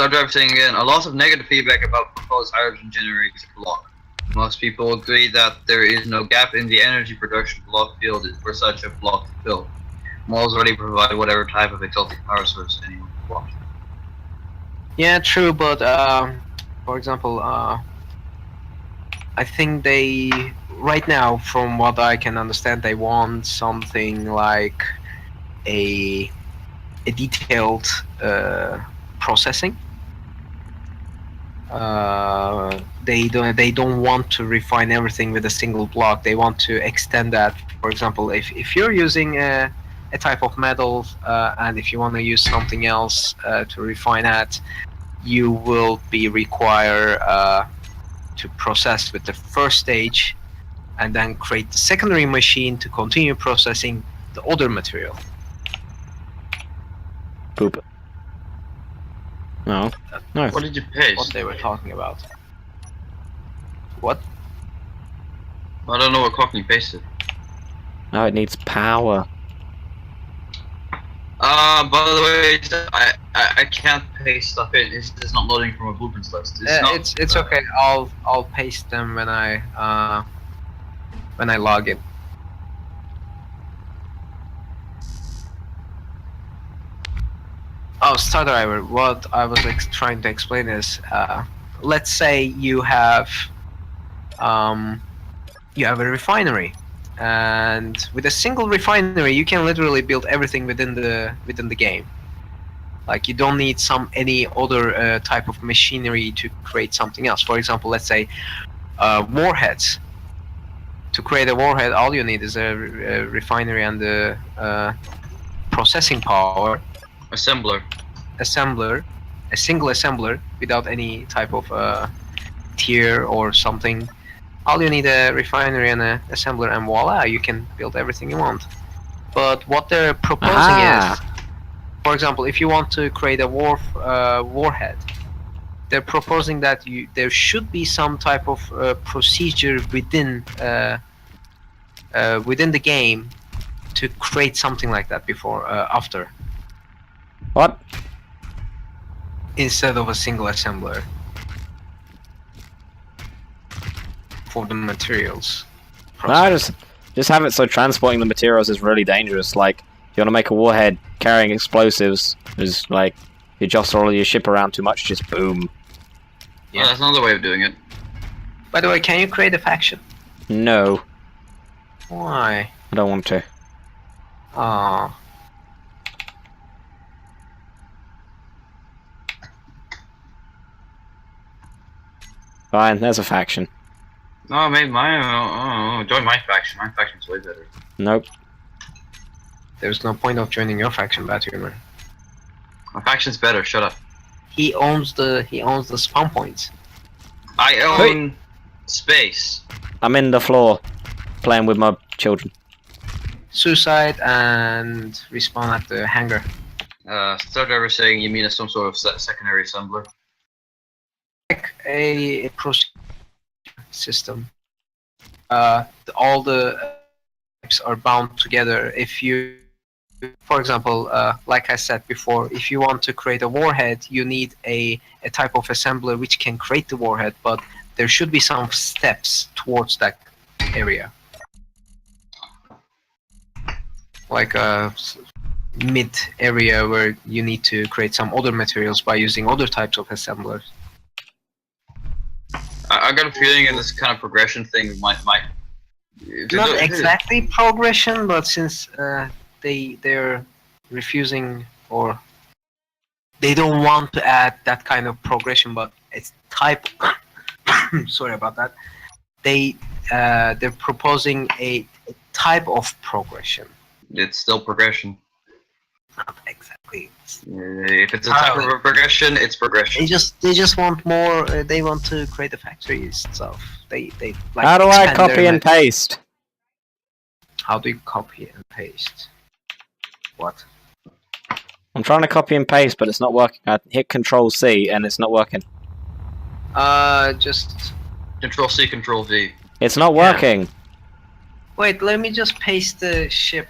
Driver saying again, a lot of negative feedback about proposed hydrogen generators block. Most people agree that there is no gap in the energy production block field for such a block to fill. Malls already provide whatever type of exotic power source anyone wants. Yeah, true, but for example, I think they right now, from what I can understand, they want something like a detailed processing. They don't want to refine everything with a single block. They want to extend that. For example, if you're using a type of metal and if you want to use something else to refine that, you will be required to process with the first stage and then create the secondary machine to continue processing the other material. Poop. No. No. What did you What paste? they were talking about. What? I don't know what Cockney pasted. No, it needs power. By the way, I can't paste stuff in. It's not loading from a blueprints list. It's okay. I'll paste them when I log in. Oh, Star Driver. What I was trying to explain is, let's say you have a refinery, and with a single refinery, you can literally build everything within the game. Like, you don't need any other type of machinery to create something else. For example, let's say warheads. To create a warhead, all you need is a refinery and the processing power. Assembler. A single assembler without any type of tier or something. All you need a refinery and an assembler, and voila, you can build everything you want. But what they're proposing is, for example, if you want to create a warhead, they're proposing that there should be some type of procedure within the game to create something like that after. What? Instead of a single assembler for the materials. No, just have it so transporting the materials is really dangerous. Like, if you want to make a warhead carrying explosives, is like, you jostle all your ship around too much, just boom. Yeah, that's another way of doing it. By the way, can you create a faction? No, Why? I don't want to. Oh. Fine, there's a faction. No, maybe mine. Join my faction. My faction's way better. Nope. There's no point of joining your faction, Bad Humor. My faction's better. Shut up. He owns the spawn points. I own space. I'm in the floor, playing with my children. Suicide and respawn at the hangar. Star Driver saying you mean as some sort of secondary assembler. Like a procedure system. All the types are bound together. If you, for example, like I said before, if you want to create a warhead, you need a type of assembler which can create the warhead, but there should be some steps towards that area. Like a mid area where you need to create some other materials by using other types of assemblers. I got a feeling in this kind of progression thing might Not exactly progression, but since they're refusing or they don't want to add that kind of progression, but it's type. Sorry about that. They're proposing a type of progression. It's still progression. Not exactly. If it's a type of progression, it's progression. They just want more. They want to create a factory stuff. They like. How do I expand copy their and paste? How do you copy and paste? What? I'm trying to copy and paste, but it's not working. I hit Control C and it's not working. Just Control C, Control V. It's not working. wait. Let me just paste the ship.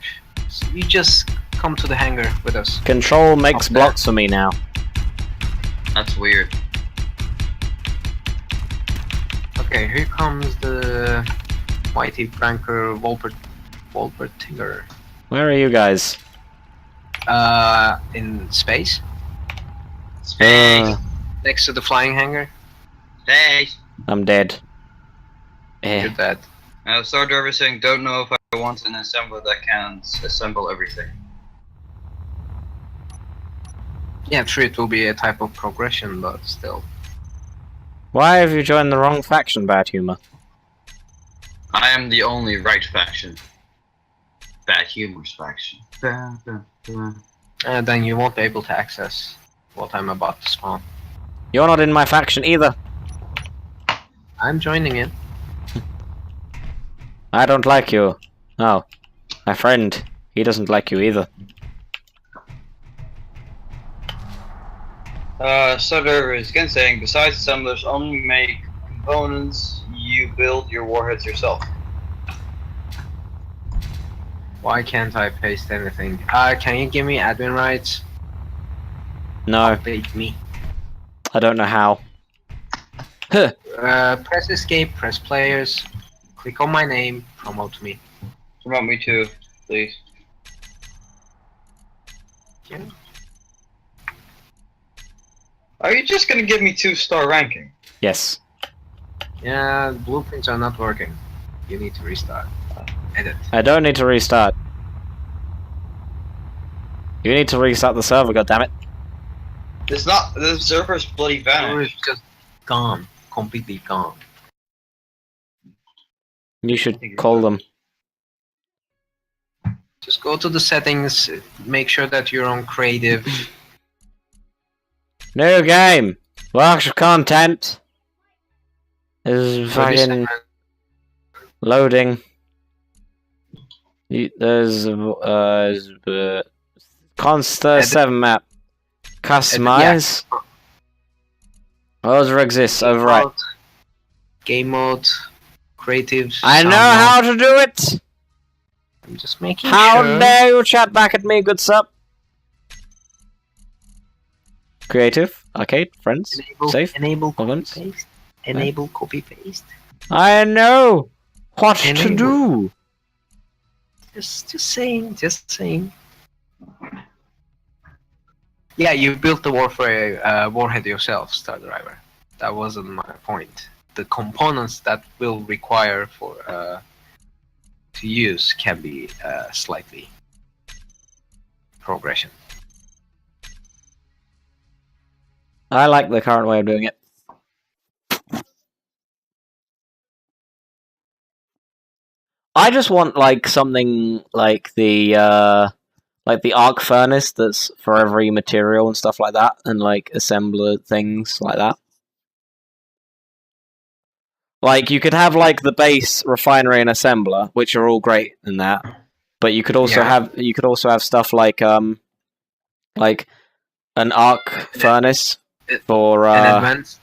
You just come to the hangar with us. Control makes Up there. blocks for me now. That's weird. Okay, here comes the mighty Brankor Wolpertinger. Where are you guys? In space, Space. next to the flying hangar. Space. I'm dead. You're dead. Star Driver saying, don't know if I want an assembler that can assemble everything. Yeah, true. It will be a type of progression, but still. Why have you joined the wrong faction, Bad Humor? I am the only right faction. Bad Humor's faction. Then you won't be able to access what I'm about to spawn. You're not in my faction either. I'm joining it. I don't like you. Oh. My friend. He doesn't like you either. Star Driver is again saying, besides assemblers only make components, you build your warheads yourself. Why can't I paste anything? Can you give me admin rights? No, Update me. I don't know how. Huh. Press escape, press players, click on my name, promote me. Promote me too, please. Yeah. Are you just gonna give me 2-star ranking? Yes. Yeah, blueprints are not working. You need to restart. Edit. I don't need to restart. You need to restart the server, goddammit. It's not. The server's bloody It's vanished. just gone. Completely gone. You should call them. Just go to the settings, make sure that you're on creative. New game! Large content! This is fucking loading. There's Conster 7 map. Customize. Other exists, override. Game mode, creative. I know sound how mode. to do it! I'm just making How sure. dare you chat back at me, good sup? Creative, arcade, friends, safe. Enable copy Comments? paste. Enable copy paste. I know what to Enable. do. Just saying. Yeah, you built the warhead yourself, Star Driver. That wasn't my point. The components that will require for to use can be slightly progression. I like the current way of doing it. I just want like something like the arc furnace that's for every material and stuff like that, and like assembler things like that. Like you could have like the base refinery and assembler, which are all great in that, but you could also have stuff like an arc furnace for an advanced.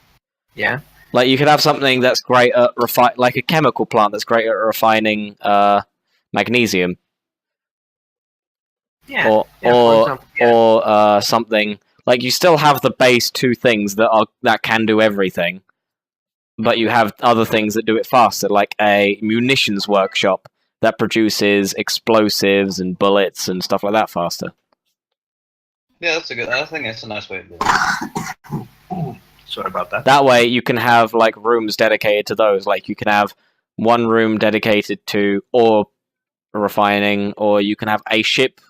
Yeah. Like you could have something that's great at like a chemical plant that's great at refining magnesium. Yeah. Or something like you still have the base two things that can do everything, but you have other things that do it faster, like a munitions workshop that produces explosives and bullets and stuff like that faster. Yeah, I think that's a nice way to do it. Sorry about that. That way you can have like rooms dedicated to those. Like you can have one room dedicated to ore refining, or you can have a ship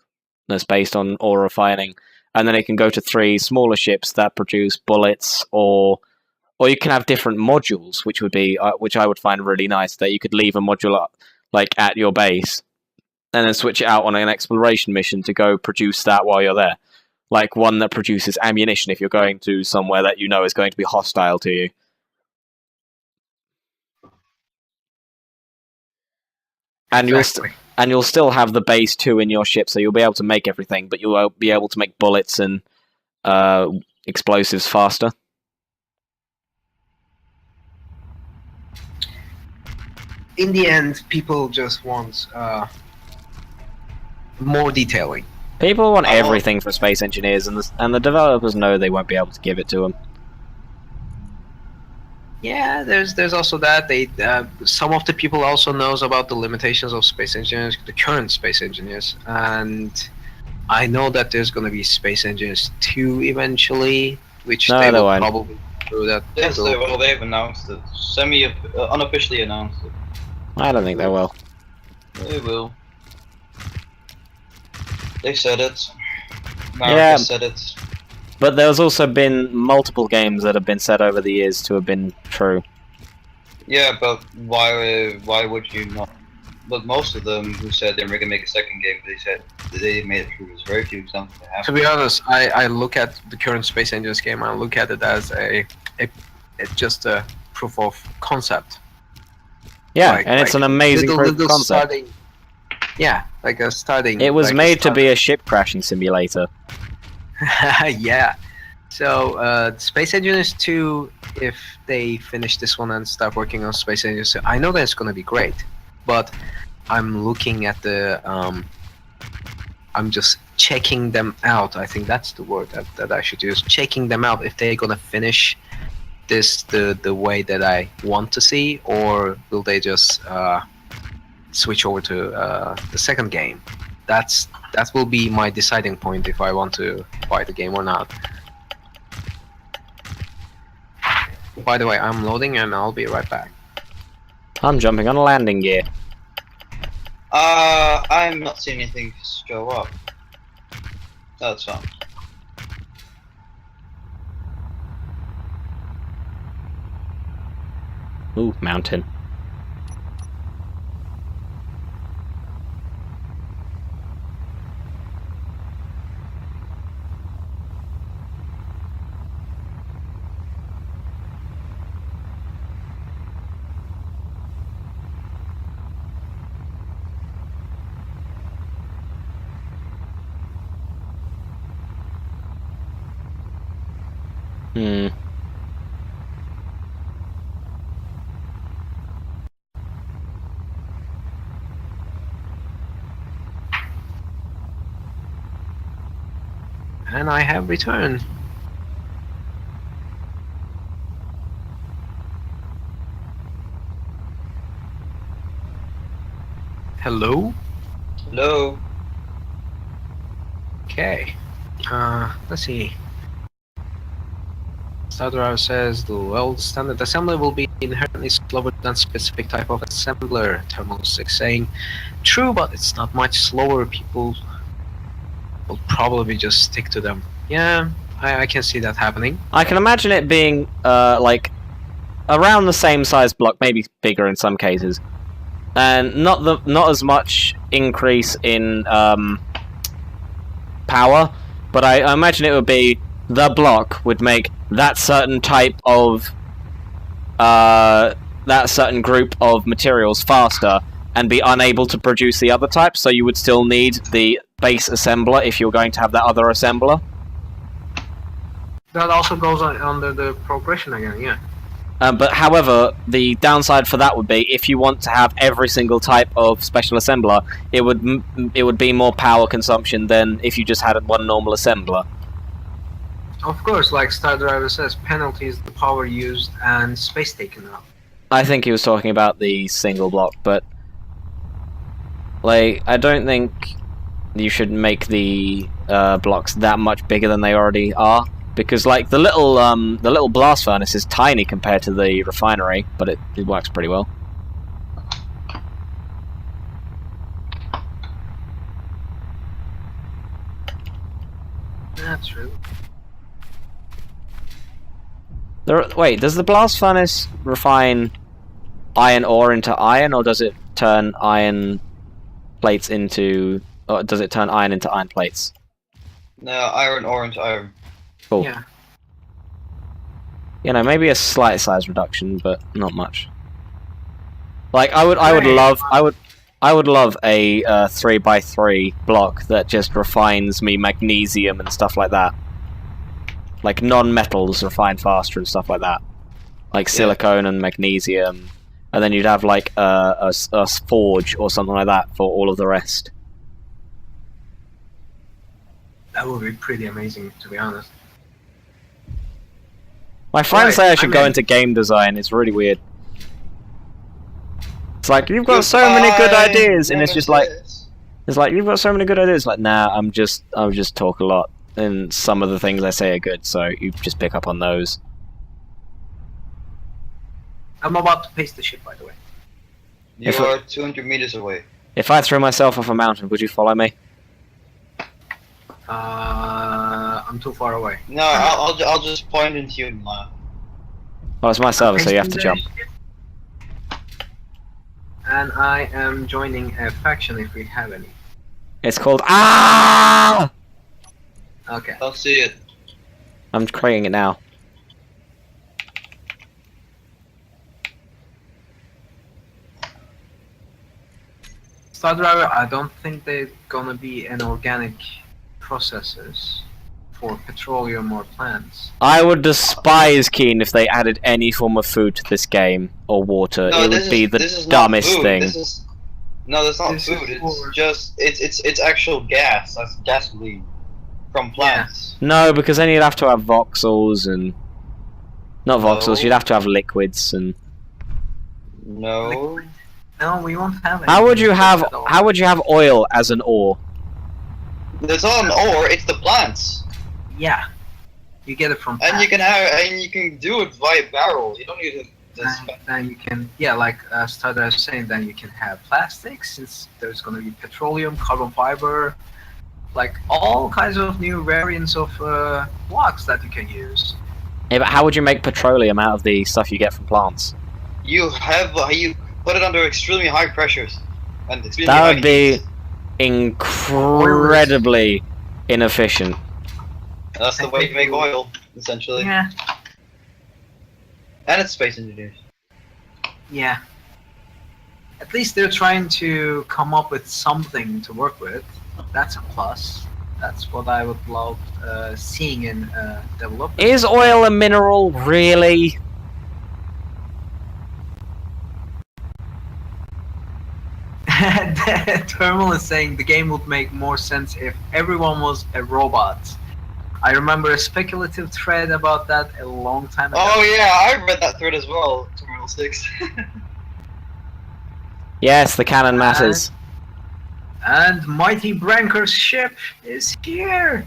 that's based on ore refining, and then it can go to 3 smaller ships that produce bullets, or you can have different modules, which I would find really nice, that you could leave a module up, like at your base, and then switch it out on an exploration mission to go produce that while you're there. Like one that produces ammunition if you're going to somewhere that you know is going to be hostile to you. And you'll still have the base 2 in your ship, so you'll be able to make everything, but you won't be able to make bullets and explosives faster. In the end, people just want more detailing. People want everything for space engineers, and the developers know they won't be able to give it to them. Yeah, there's also that. Some of the people also knows about the limitations of space engineers, the current space engineers, and I know that there's going to be Space Engineers 2 eventually, which they will probably do that. Yes, they've announced it. Unofficially announced it. I don't think they will. They will. They said it. Yeah, said it. But there's also been multiple games that have been said over the years to have been true. Yeah, but why would you not? But most of them who said they're going to make a second game, they said they made it through. There's very few examples that happen. To be honest, I look at the current Space Engineers game, I look at it as just a proof of concept. Yeah, and it's an amazing proof of concept. Yeah, like a starting. It was made to be a ship crashing simulator. Yeah. So, Space Engineers 2, if they finish this one and start working on Space Engineers 2, I know that it's going to be great, but I'm looking at the... I'm just checking them out. I think that's the word that I should use. Checking them out if they're going to finish this the way that I want to see, or will they just switch over to the second game. That will be my deciding point if I want to buy the game or not. By the way, I'm loading and I'll be right back. I'm jumping on a landing gear. I'm not seeing anything show up. That's fine. Ooh, mountain. And I have returned. Hello? Hello? Okay. Let's see. Stardriver says the well-standard assembly will be inherently slower than specific type of assembler. Terminal 6 saying, true, but it's not much slower. People will probably just stick to them. Yeah, I can see that happening. I can imagine it being like around the same size block, maybe bigger in some cases, and not as much increase in power. But I imagine it would be the block would make that certain type of that certain group of materials faster and be unable to produce the other type, so you would still need the base assembler if you're going to have that other assembler. That also goes under the progression again, yeah. But however, the downside for that would be if you want to have every single type of special assembler, it would be more power consumption than if you just had one normal assembler. Of course, like Stardriver says, penalties, the power used, and space taken up. I think he was talking about the single block, but like I don't think you should make the blocks that much bigger than they already are, because like the little blast furnace is tiny compared to the refinery, but it works pretty well. That's true. Wait, does the blast furnace refine iron ore into iron, or does it turn iron plates into... or does it turn iron into iron plates? No, iron ore into iron. Cool. Yeah. You know, maybe a slight size reduction, but not much. Like, I would love a 3x3 block that just refines me magnesium and stuff like that. Like non-metals refine faster and stuff like that. Like silicone and magnesium. And then you'd have like a forge or something like that for all of the rest. That would be pretty amazing, to be honest. My friends say I should go into game design. It's really weird. It's like, you've got so many good ideas, and it's just like... It's like, you've got so many good ideas. Like, nah, I'm just talk a lot. And some of the things I say are good, so you just pick up on those. I'm about to paste the ship, by the way. You are 200 meters away. If I threw myself off a mountain, would you follow me? I'm too far away. No, I'll just point into you and laugh. Well, it's my server, so you have to jump. And I am joining a faction if we have any. It's called Ah! Okay. I'll see it. I'm creating it now. Stardriver, I don't think they're gonna be an organic processors for petroleum or plants. I would despise Keen if they added any form of food to this game, or water. No, it would be the dumbest thing. No, that's not food. It's just it's actual gas. That's gasoline from plants. Yeah. No, because then you'd have to have voxels and not voxels. You'd have to have liquids and. No. No, we won't have it. How would you have oil as an ore? It's not an ore. It's the plants. Yeah. You get it from plants. And you can do it via barrels. You don't need to. Then you can, yeah, like Stardriver was saying, then you can have plastics, since there's going to be petroleum, carbon fiber, like all kinds of new variants of blocks that you can use. Yeah, but how would you make petroleum out of the stuff you get from plants? You put it under extremely high pressures. And that would be incredibly inefficient. That's the way you make oil, essentially. Yeah. And it's space engineers. Yeah. At least they're trying to come up with something to work with. That's a plus. That's what I would love seeing in development. Is oil a mineral, really? Terminal is saying the game would make more sense if everyone was a robot. I remember a speculative thread about that a long time ago. Oh yeah, I read that thread as well, Terminal 6. Yes, the canon matters. And mighty Brankor's ship is here!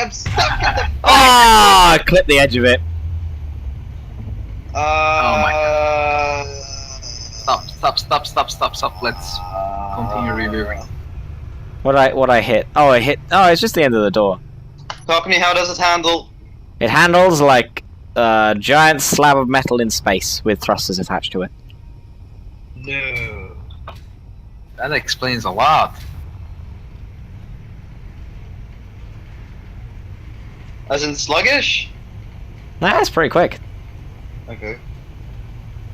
I'm stuck at the. Ah! I clipped the edge of it. Oh my god. Stop. Let's continue reviewing. What I hit? Oh, I hit. Oh, it's just the end of the door. Talk to me. How does it handle? It handles like a giant slab of metal in space with thrusters attached to it. No. That explains a lot. As in sluggish? That's pretty quick. Okay.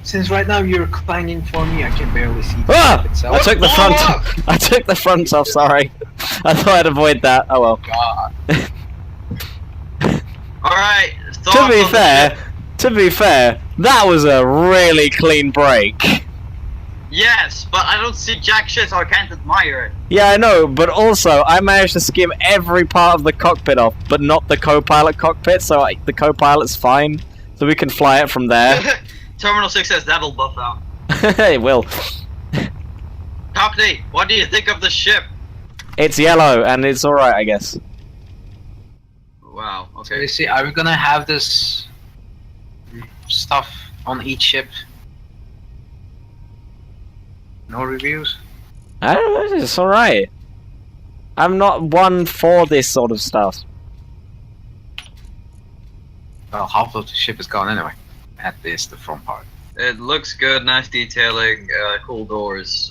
Since right now you're clanging for me, I can barely see the Ah! ship itself. I took the front. I took the front off. Sorry. I thought I'd avoid that. Oh well. God. Alright. To be fair, that was a really clean break. Yes, but I don't see jack shit, so I can't admire it. Yeah, I know, but also I managed to skim every part of the cockpit off, but not the co-pilot cockpit, so the co-pilot's fine, so we can fly it from there. Terminal 6 says that'll buff out. It will. Cockney, what do you think of the ship? It's yellow, and it's alright, I guess. Wow, So you okay. see, are we gonna have this stuff on each ship? No reviews? I don't know, it's alright. I'm not one for this sort of stuff. Well, half of the ship is gone anyway. At least the front part. It looks good, nice detailing, cool doors.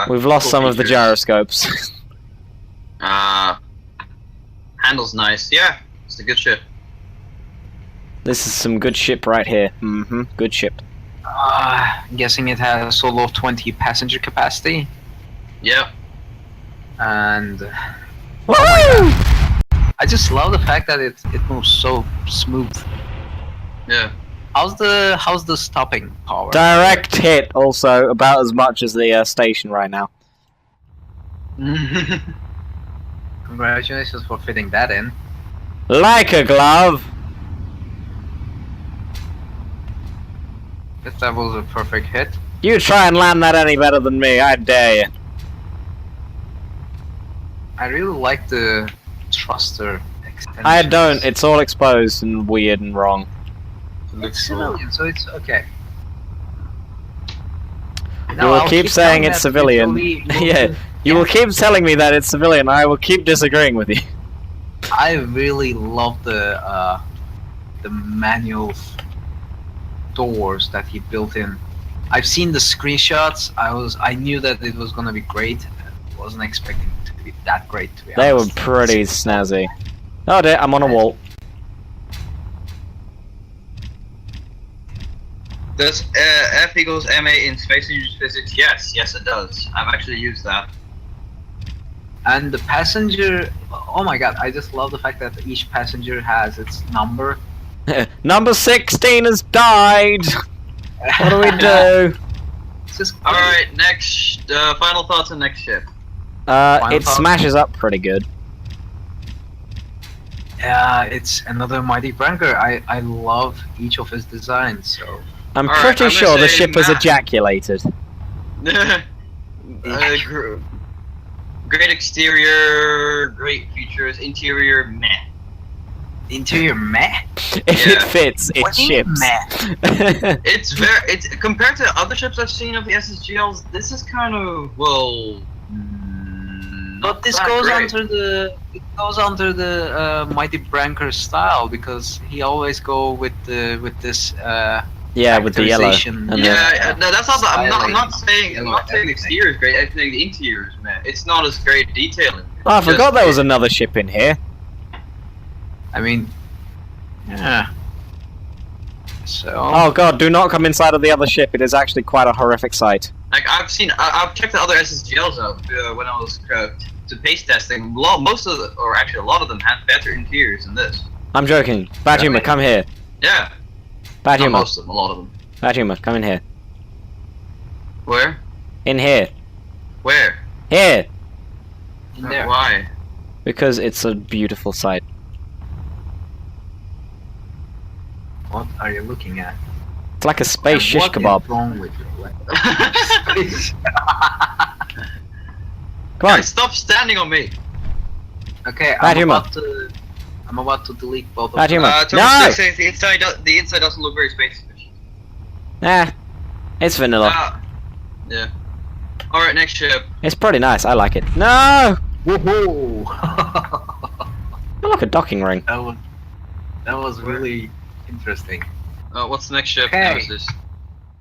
We've lost cool some of the features. gyroscopes. Handle's nice. Yeah, it's a good ship. This is some good ship right here. Good ship. I'm guessing it has a solo of 20 passenger capacity. Yep. And Woo! I just love the fact that it moves so smooth. Yeah. How's the stopping power? Direct hit, also about as much as the station right now. Congratulations for fitting that in. Like a glove. That was a perfect hit. You try and land that any better than me, I dare you. I really like the thruster extension. I don't, it's all exposed and weird and wrong. It's civilian, so it's okay. You will keep saying it's civilian. Yeah, you will keep telling me that it's civilian, I will keep disagreeing with you. I really love the manual doors that he built in. I've seen the screenshots. I knew that it was gonna be great. I wasn't expecting it to be that great, to be They were honest. pretty snazzy. Oh dear, I'm on a wall. Does F equals MA in space and physics? Yes, it does. I've actually used that. And the passenger, oh my god, I just love the fact that each passenger has its number. Number 16 has died! What do we do? It's just Alright, next, final thoughts on next ship. It thought? smashes up pretty good. Yeah, it's another mighty Brankor. I love each of his designs, so... I'm Alright, pretty I'm sure gonna the say ship has Matt. ejaculated. Great exterior, great features, interior, meh. Interior meh? If it Yeah. fits, it What do you mean, ships. meh? It's compared to other ships I've seen of the SSGLs, this is kind of, well... But this not goes great. under the mighty Brankor style, because he always go with this Yeah, with the yellow. characterization. And Yeah, no, that's not. I'm not Styling, saying. I'm not saying the exterior is great. I think the interior is meh. It's not as great detailing. Oh, I forgot there was another ship in here. I mean, yeah. So. Oh god, do not come inside of the other ship. It is actually quite a horrific sight. Like I've checked the other SSGLs out when I was to pace testing. Most of the, or actually a lot of them had better interiors than this. I'm joking. Bad humor, come here. Yeah. Bad Not humor. most of them, a lot of them. Bad humor, come in here. Where? In here. Where? Here! In there. Why? Because it's a beautiful sight. What are you looking at? It's like a space shish What is kebab. wrong with you? Come on. Guys, stop standing on me. Okay, Bad I'm humor. about to I'm about to delete both of How do you them. know? Thomas says the inside doesn't look very space efficient. Nah, it's vanilla. Yeah. Alright, next ship. It's pretty nice. I like it. No! Woohoo! Oh, look, a docking ring. That was really interesting. What's the next ship? Okay. Nemesis.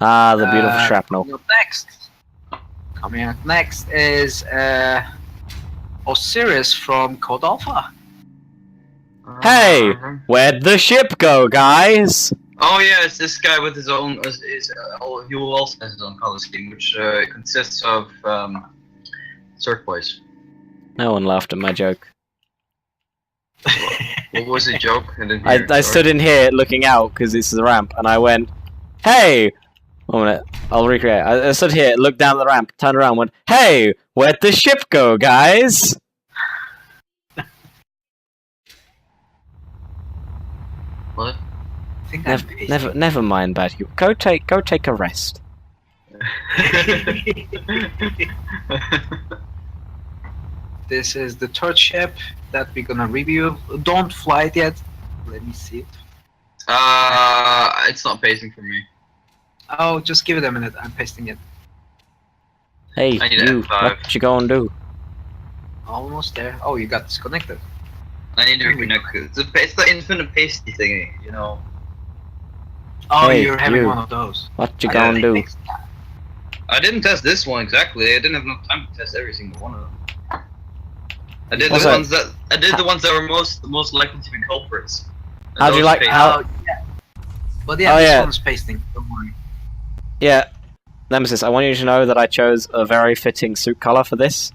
Ah, the beautiful shrapnel. Coming up next is Osiris from Code Alpha. Hey, where'd the ship go, guys? Oh yeah, it's this guy with his own. He will also have his own color scheme, which consists of turquoise. No one laughed at my joke. What was the joke? I stood in here looking out because it's the ramp, and I went, "Hey!" 1 minute, I'll recreate. I stood here, looked down the ramp, turned around, went, "Hey, where'd the ship go, guys?" What? I think Never mind, bad you. Go take a rest. This is the third ship that we're gonna review. Don't fly it yet. Let me see it. It's not pacing for me. Oh, just give it a minute. I'm pasting it. Hey, I need you, F5. what you gonna do? Almost there. Oh, you got disconnected. I need to reconnect. It's the infinite pasty thingy, you know. Oh, Hey, you're having you. one of those. What you gonna do? I didn't test this one exactly. I didn't have enough time to test every single one of them. I did Also- the ones that were most likely to be culprits. And How do you those like- pasted. how- Yeah. But yeah, Oh, this yeah. one's pasting. Don't worry. Yeah, Nemesis, I want you to know that I chose a very fitting suit color for this.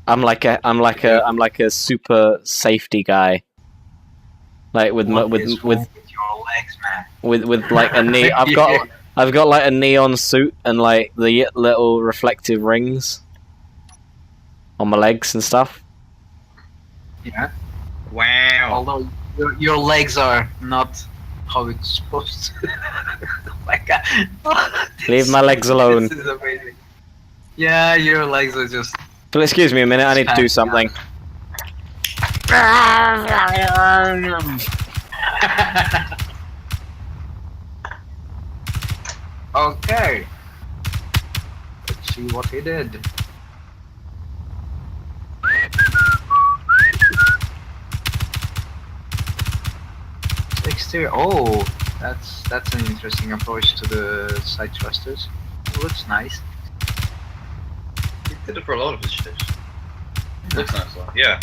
I'm like a super safety guy. Like with What with is with wrong with your legs, man? with like a knee. I've got like a neon suit and like the little reflective rings on my legs and stuff. Yeah. Wow. Although your legs are not how it's supposed to. Oh my god. Leave my legs alone. This is amazing. Yeah, your legs are just. But excuse me a minute, I need to do something. Okay. Let's see what he did. Exterior. Oh, that's an interesting approach to the side thrusters. It looks nice. He did it for a lot of his ships. Looks nice though. Yeah.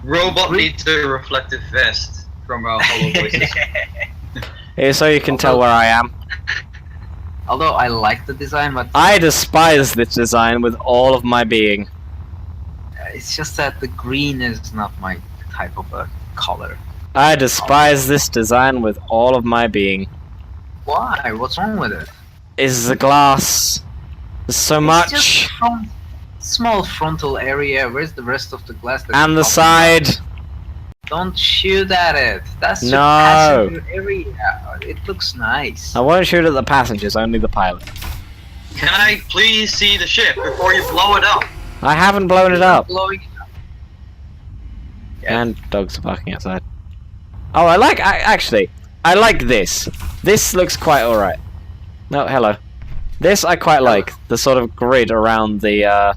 Robot needs a reflective vest from Hollow Voices. Here, so you can tell where I am. Although I like the design, but I despise this design with all of my being. it's just that the green is not my type of a color. I despise this design with all of my being. Why? What's wrong with it? Is the glass? There's so It's much. just small frontal area. Where's the rest of the glass? That's And the popping side. out? Don't shoot at it. That's the No. passenger area. It looks nice. I won't shoot at the passengers, only the pilot. Can I please see the ship before you blow it up? I haven't blown it up. Blowing it up. Yeah. And dogs are barking outside. Oh, actually, I like this. This looks quite alright. No, hello. This I quite like. The sort of grid around the, Yeah.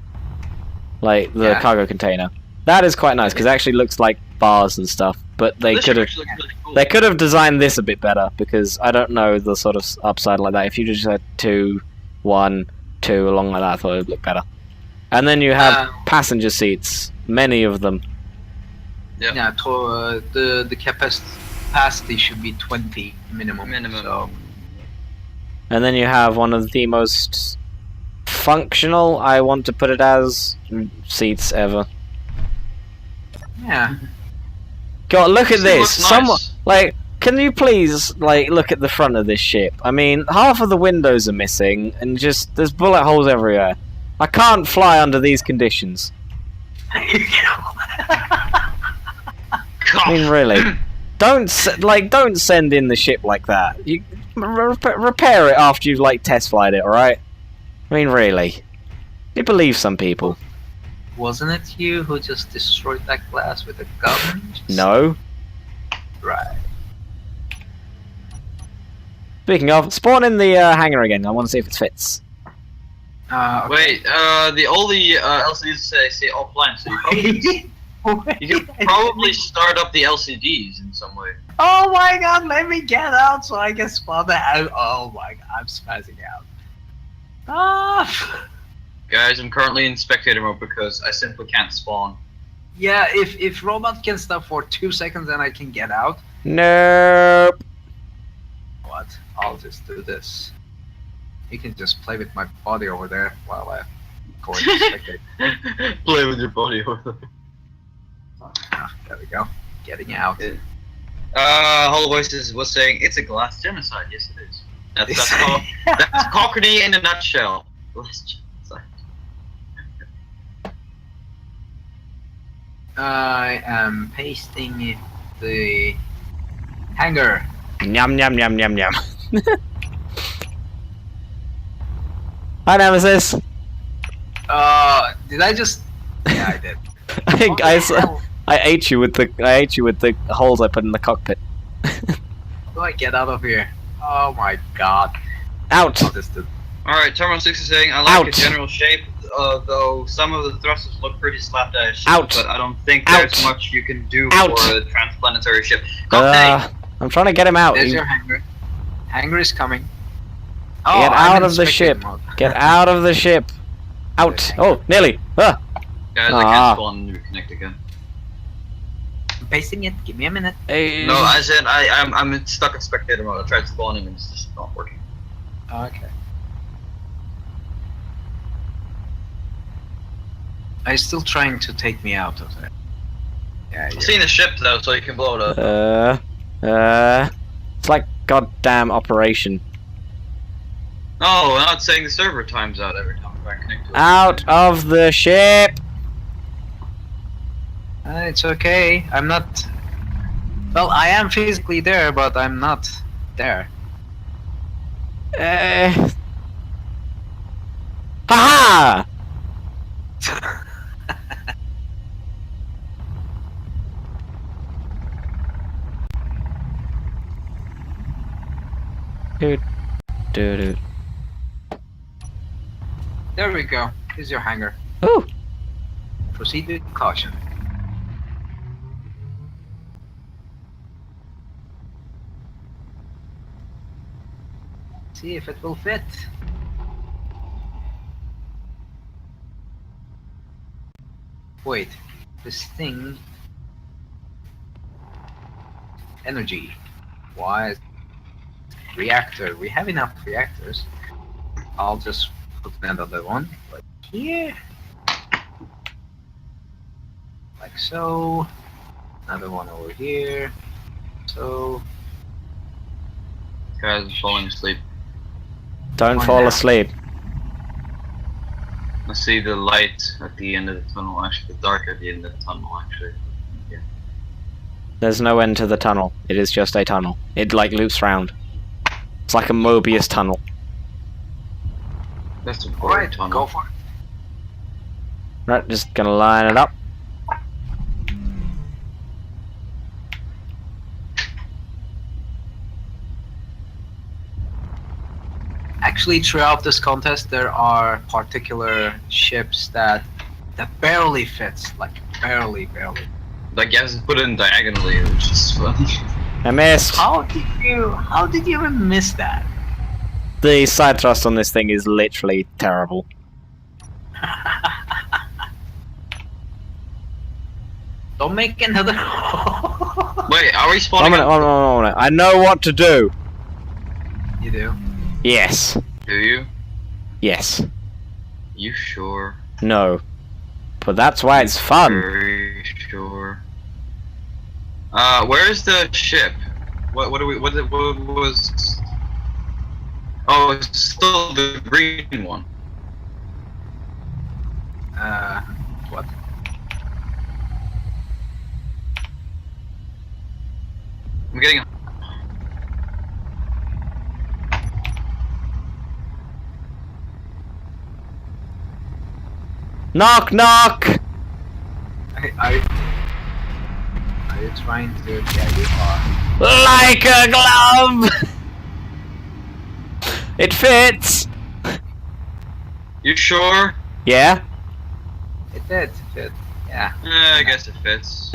cargo container. That is quite nice, because it actually looks like bars and stuff. But they This could ship have... actually looks really cool. They could have designed this a bit better, because I don't know the sort of upside like that. If you just had 2, 1, 2 along like that, I thought it would look better. And then you have passenger seats, many of them. Yep. Yeah, the capacity should be 20 minimum. Minimum. So And then you have one of the most functional, I want to put it as, seats ever. yeah, God, look at It this! looks nice. Someone, like, can you please, like, look at the front of this ship? I mean, half of the windows are missing, and just, there's bullet holes everywhere. I can't fly under these conditions. I mean, really. Don't send in the ship like that. You repair it after you've, like, test flight it, alright? I mean, really. You believe some people. Wasn't it you who just destroyed that glass with a gun? No. Right. Speaking of, spawn in the hangar again. I want to see if it fits. Okay. Wait, all the LCDs say offline, so you can probably start up the LCDs in some way. Oh my god, let me get out so I can spawn the out. Oh my god, I'm spazzing out. Ah! Guys, I'm currently in spectator mode because I simply can't spawn. Yeah, if robot can stop for 2 seconds, then I can get out. Nope. What? I'll just do this. You can just play with my body over there while I go into spectate. Play with your body over there. Ah, there we go. Getting out. Whole Voices was saying it's a glass genocide. Yes, it is. That's Cockney in a nutshell. Glass genocide. I am pasting the hanger. Yum yum yum yum yum. Hi, Nemesis. Did I just? Yeah, I did. I think What the hell? I ate you with the holes I put in the cockpit. How do I get out of here? Oh my god. Out. I'll just do. Alright, Terminal 6 is saying, I like Out. the general shape, though some of the thrusters look pretty slapdash. Out. But I don't think Out. there's much you can do Out. for a transplanetary ship. Cockney! I'm trying to get him out. There's You- your hanger. Hanger is coming. Get I'm out in of the spectator ship. mode. Get out of the ship. Out. Oh, nearly. Ah. Guys, I Ah. can't spawn and reconnect again. I'm pasting it. Give me a minute. Hey. No, I said I'm stuck in spectator mode. I tried spawning and it's just not working. Okay. I'm still trying to take me out of there. Yeah, I've seen the ship though, so you can blow it up. It's like goddamn operation. Oh, I'm not saying the server times out every time I connect to it. Out of the ship. It's okay. I'm not. Well, I am physically there, but I'm not there. Haha! Dude, dude. There we go. Here's your hanger. Ooh. Proceed with caution. See if it will fit. Wait, this thing. Energy. Why? Reactor. We have enough reactors. I'll just put another one right here. Like so. Another one over here. So. Guys, I'm falling asleep. Don't Why fall not? asleep. I see the light at the end of the tunnel, actually the dark at the end of the tunnel, actually. Yeah. There's no end to the tunnel. It is just a tunnel. It like loops round. It's like a Mobius tunnel. That's a boring Alright, tunnel. go for it. Right, just gonna line it up. Actually, throughout this contest, there are particular ships that barely fits, like barely. Like, you have to put it in diagonally, which is funny. I missed. How did you even miss that? The side thrust on this thing is literally terrible. Don't make another. Wait, are we One spawning minute, up? one minute. I know what to do. You do. Yes. Do you? Yes. You sure? No. But that's why it's fun. Very sure. Where's the ship? What was... Oh, it's still the green one. What? I'm getting a... Knock, knock! Are you trying to? Yeah, you are. Like a glove! It fits! You sure? Yeah? It did. It did. Yeah. I guess it fits.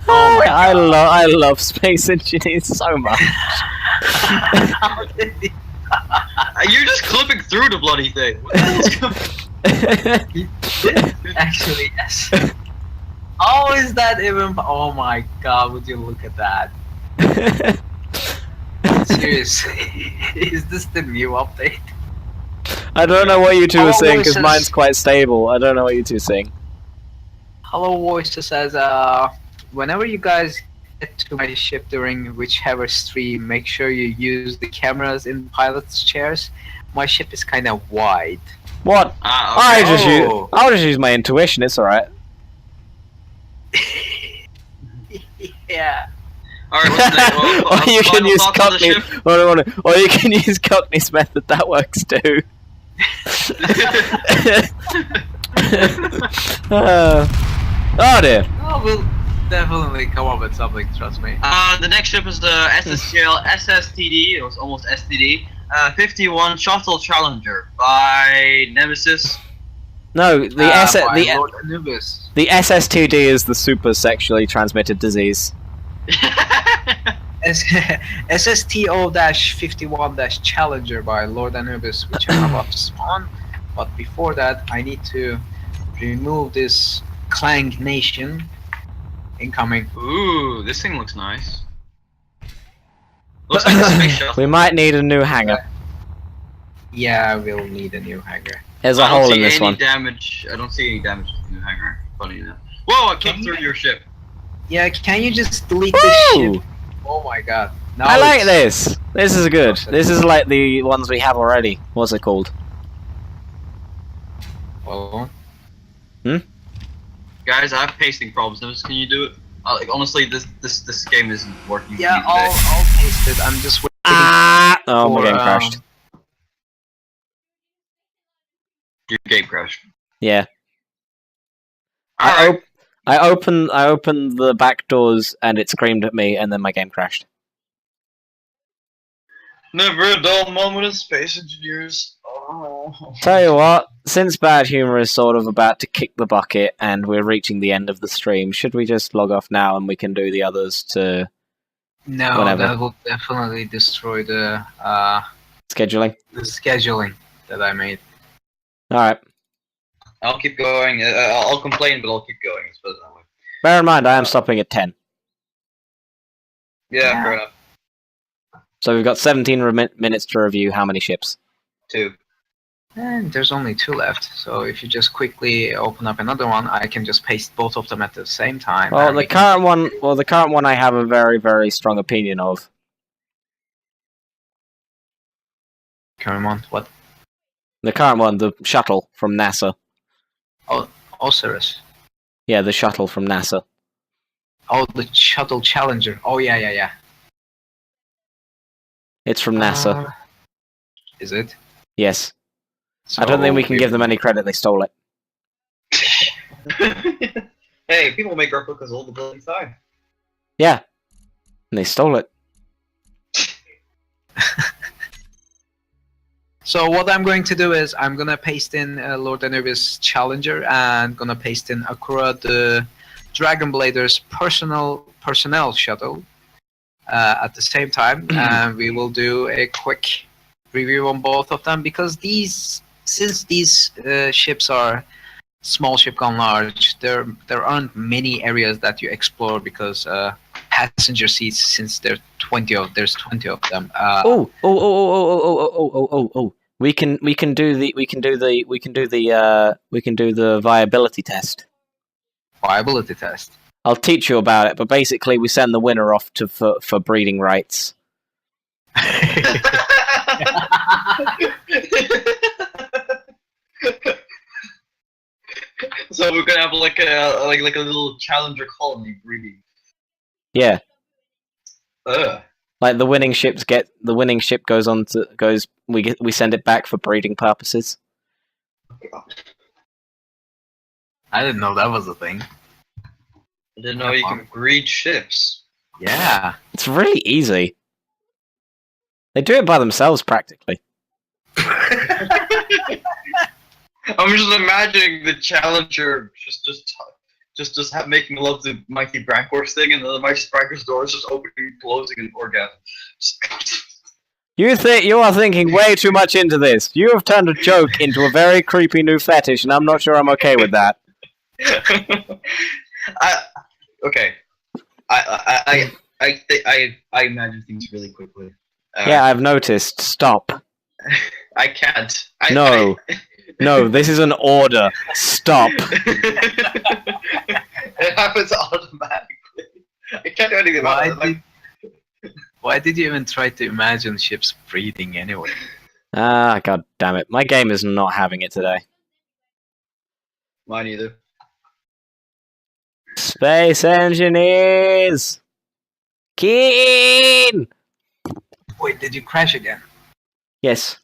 Oh my God. I love space engineers so much. How did he? You're just clipping through the bloody thing. What the hell's going- He did. Actually, yes. How is that even? Oh my God! Would you look at that? Seriously, is this the new update? I don't know what you two are Hello, saying because voices. mine's quite stable. I don't know what you two are saying. Hello, voice says, whenever you guys get to my ship during whichever stream, make sure you use the cameras in pilots' chairs. My ship is kind of wide. What? Ah, okay. I'll just use my intuition. It's all right. Yeah. Alright, what's next? Or you can use thoughts on the Cockney. ship? Or you can use Cockney's method. That works too. Oh dear. Oh, we'll definitely come up with something. Trust me. The next ship is the SSGL SSTD. It was almost STD. 51 Shuttle Challenger by Nemesis. No, the by Lord Anubis. the SSTD is the super sexually transmitted disease. SSTO-51-Challenger by Lord Anubis, which I'm about to spawn. But before that, I need to remove this Clang Nation incoming. Ooh, this thing looks nice. Looks like a space shuttle. We might need a new hangar. Yeah, we'll need a new hangar. There's a I don't hole see in this any one. damage. I don't see any damage to the new hangar. Funny enough. Whoa! I kicked through your ship. Yeah, can you just delete this Woo! ship? Oh my god. Now I like it's- this. This is good. This is like the ones we have already. What's it called? Oh. Guys, I have pasting problems. Nemesis, can you do it? Like, honestly, this game isn't working. Yeah, for me today. I'll paste it. I'm just waiting. Ah! Oh, my for, game crashed. Your game crashed. Yeah. Alright. I opened the back doors and it screamed at me, and then my game crashed. Never a dull moment in space engineers. Oh. Tell you what, since Bad Humor is sort of about to kick the bucket and we're reaching the end of the stream, should we just log off now and we can do the others to No, whatever. that will definitely destroy the scheduling? scheduling that I made. Alright. I'll keep going. I'll complain, but I'll keep going. Let's put it that way. Bear in mind, I am stopping at 10. Yeah, fair enough. So we've got 17 minutes to review how many ships. 2. And there's only 2 left, so if you just quickly open up another one, I can just paste both of them at the same time. Well, and the we can- current one I have a very, very strong opinion of. Current one, what? The current one, the shuttle from NASA. Osiris. Yeah, the shuttle from NASA. Oh, the Shuttle Challenger. Oh, yeah. It's from NASA. Is it? Yes. I don't think we can give them any credit, they stole it. Hey, people make replicas all the bloody time. Yeah. And they stole it. So what I'm going to do is I'm gonna paste in Lord Anubis Challenger and gonna paste in Akura the Dragonblader's personnel shuttle at the same time, and we will do a quick review on both of them because since these ships are small ship gone large, there aren't many areas that you explore because passenger seats, since there's 20 of them. Oh. We can do the viability test. Viability test. I'll teach you about it, but basically we send the winner off to for breeding rights. So we're gonna have like a little challenger colony breeding. Yeah. Ugh. Like the winning ship goes we send it back for breeding purposes. god. I didn't know that was a thing. I didn't know you can read ships. Yeah. It's really easy. They do it by themselves, practically. I'm just imagining the Challenger just making love to Mikey Brankor's thing, and then Mikey Brankor's door is just opening and closing and orgasm. You are thinking way too much into this. You have turned a joke into a very creepy new fetish, and I'm not sure I'm okay with that. Okay. I imagine things really quickly. Yeah, I've noticed. Stop. I can't. No, this is an order. Stop. It happens automatically. I can't do anything about it. Why did you even try to imagine ships breathing anyway? Ah, god damn it. My game is not having it today. Mine either. Space engineers! Keen! Wait, did you crash again? Yes.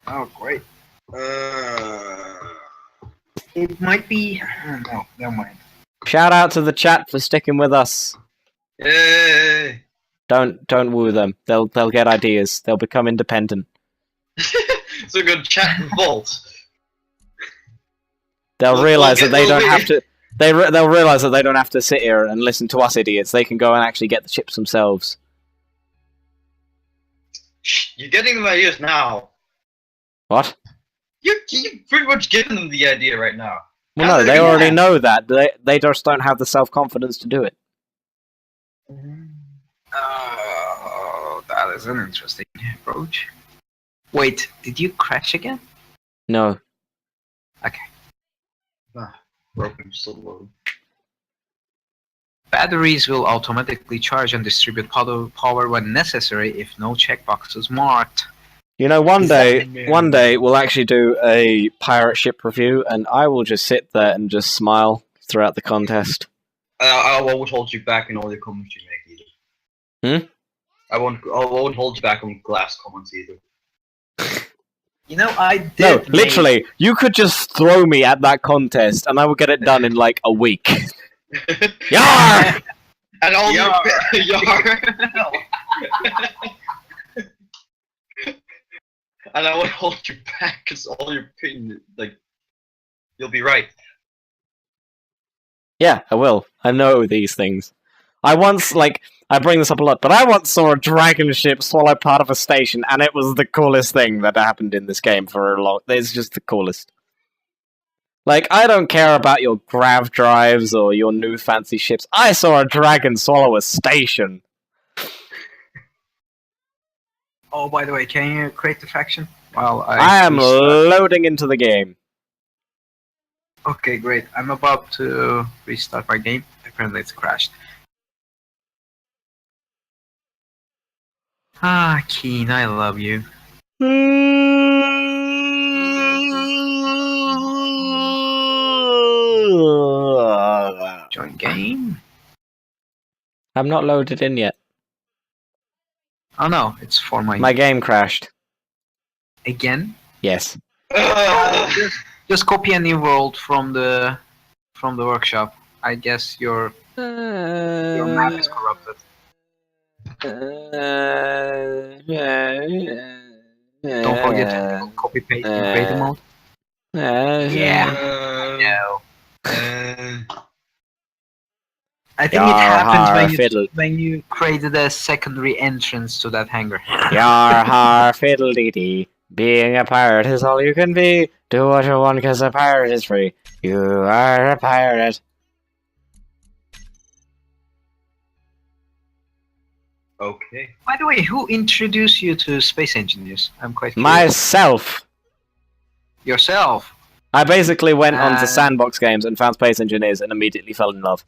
Oh, great. It might be... no, never mind. Shout out to the chat for sticking with us. Yay! Don't woo them. They'll get ideas. They'll become independent. So good chat vault. They'll realize that they don't have to. They'll realize that they don't have to sit here and listen to us idiots. They can go and actually get the chips themselves. You're getting them ideas now. What? You're pretty much giving them the idea right now. Well, no, they already know that. They just don't have the self-confidence to do it. Oh, that is an interesting approach. Wait, did you crash again? No. Okay. Broken still low. Batteries will automatically charge and distribute power when necessary if no checkbox is marked. You know, one day we'll actually do a pirate ship review, and I will just sit there and just smile throughout the contest. I won't hold you back in all the comments you make either. I won't hold you back on glass comments either. You know, I did. No, literally, you could just throw me at that contest, and I would get it done in like a week. Yar! And all Yar! Yar! And I won't hold you back because all your opinion, like, you'll be right. Yeah, I will. I know these things. I bring this up a lot, but I once saw a dragon ship swallow part of a station, and it was the coolest thing that happened in this game for a long... It's just the coolest. Like, I don't care about your grav drives or your new fancy ships. I saw a dragon swallow a station. Oh, by the way, can you create the faction? Well, I am loading into the game. Okay, great. I'm about to restart my game. Apparently it's crashed. Ah, Keen, I love you. Join game? I'm not loaded in yet. Oh no, it's for My game crashed. Again? Yes. Just copy a new world from the workshop. I guess your map is corrupted. Don't forget to copy paste in creative mode. No. I think it happened when you created a secondary entrance to that hangar. Yar har fiddle dee dee. Being a pirate is all you can be. Do what you want because a pirate is free. You are a pirate. Okay. By the way, who introduced you to space engineers? I'm quite curious. Myself. Yourself? I basically went onto Sandbox Games and found Space Engineers and immediately fell in love.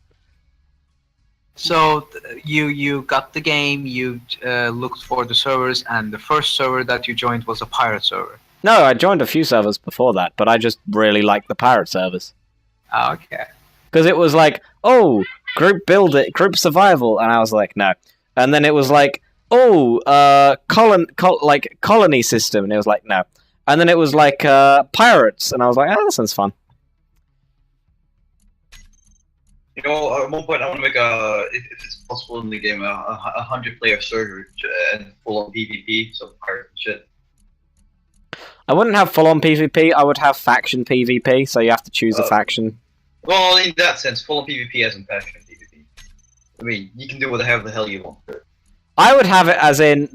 So you got the game, you looked for the servers, and the first server that you joined was a pirate server. No, I joined a few servers before that, but I just really liked the pirate servers. Okay. Because it was like, oh, group survival, and I was like, no. And then it was like, oh, colony system, and it was like, no. And then it was like pirates, and I was like, that sounds fun. You know, at one point I want to make if it's possible in the game, a 100-player server and full on PvP, so pirate and shit. I wouldn't have full-on PvP, I would have faction PvP, so you have to choose a faction. Well, in that sense, full on PvP as in faction PvP. I mean, you can do whatever the hell you want. I would have it as in,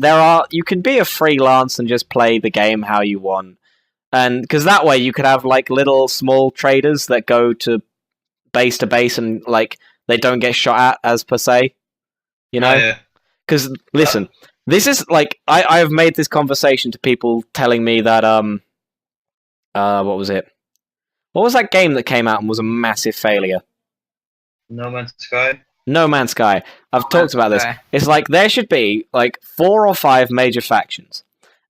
you can be a freelance and just play the game how you want. And, because that way you could have, like, little small traders that go to base and, like, they don't get shot at, as per se. You know? Because, listen, this is, like, I have made this conversation to people telling me that, what was it? What was that game that came out and was a massive failure? No Man's Sky? No Man's Sky. I've talked about this. It's like, there should be, like, 4 or 5 major factions.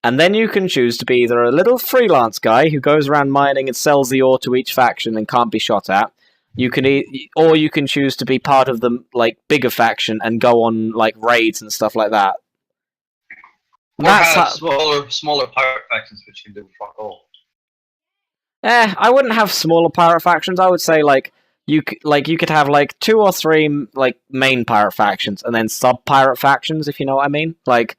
And then you can choose to be either a little freelance guy who goes around mining and sells the ore to each faction and can't be shot at. Or you can choose to be part of the, like, bigger faction and go on, like, raids and stuff like that. Or have smaller pirate factions which can do fuck all. I wouldn't have smaller pirate factions. I would say, like, you could have, like, 2 or 3, like, main pirate factions, and then sub-pirate factions, if you know what I mean. Like,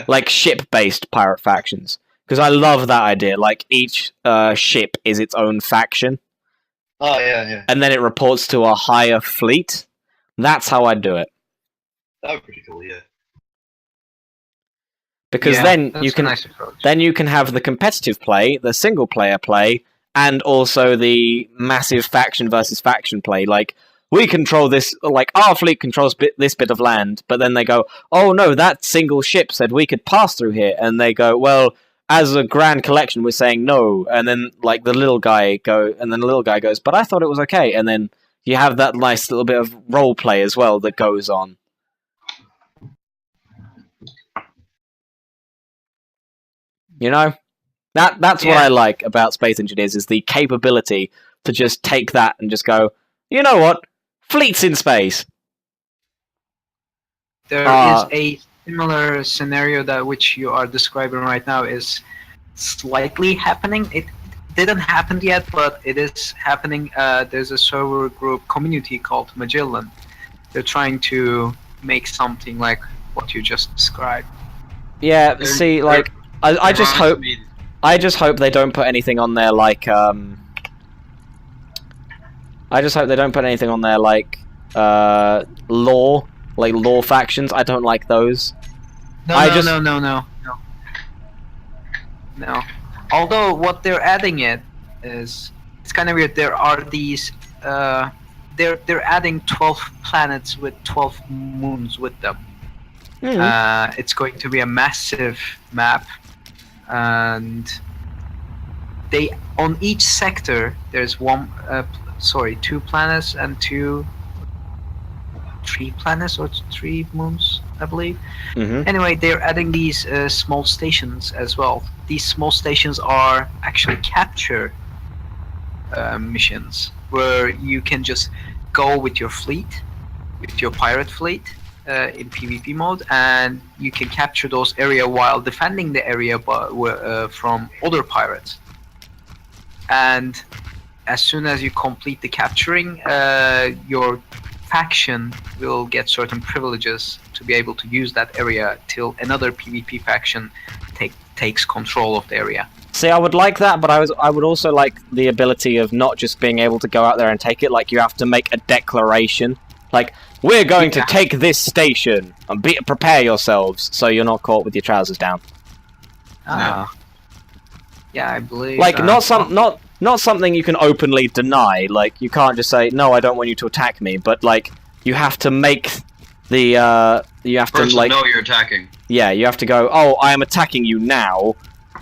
like ship-based pirate factions. Because I love that idea. Like, each ship is its own faction. Oh, yeah. And then it reports to a higher fleet. That's how I'd do it. That would be pretty cool, yeah. Because then you can have the competitive play, the single player play, and also the massive faction versus faction play. Like, we control this, like, our fleet controls this bit of land, but then they go, oh no, that single ship said we could pass through here, and they go, well, as a grand collection, we're saying no, and then, like, the little guy goes, but I thought it was okay, and then you have that nice little bit of role play as well that goes on. You know? That's what I like about Space Engineers, is the capability to just take that and just go, you know what? Fleets in space! There is a similar scenario that which you are describing right now is slightly happening. It didn't happen yet, but it is happening. There's a server group community called Magellan. They're trying to make something like what you just described. Yeah, see, like, I just hope they don't put anything on there like law factions. I don't like those. No. Although what they're adding is it's kind of weird. There are these they're adding 12 planets with 12 moons with them. It's going to be a massive map. And they, on each sector, there's 2 planets and 3 planets or 3 moons, I believe. Anyway, they're adding these small stations as well. These small stations are actually capture missions, where you can just go with your fleet, with your pirate fleet, in PvP mode, and you can capture those area while defending the area from other pirates. And as soon as you complete the capturing, your faction will get certain privileges to be able to use that area till another PvP faction takes control of the area. See, I would like that, but I would also like the ability of not just being able to go out there and take it. Like, you have to make a declaration. Like, we're going to take this station, and prepare yourselves so you're not caught with your trousers down. Yeah, I believe. Like, not something you can openly deny. Like, you can't just say, no, I don't want you to attack me. But, like, you have to make the you have to, like, know you're attacking. Yeah, you have to go, oh, I am attacking you now.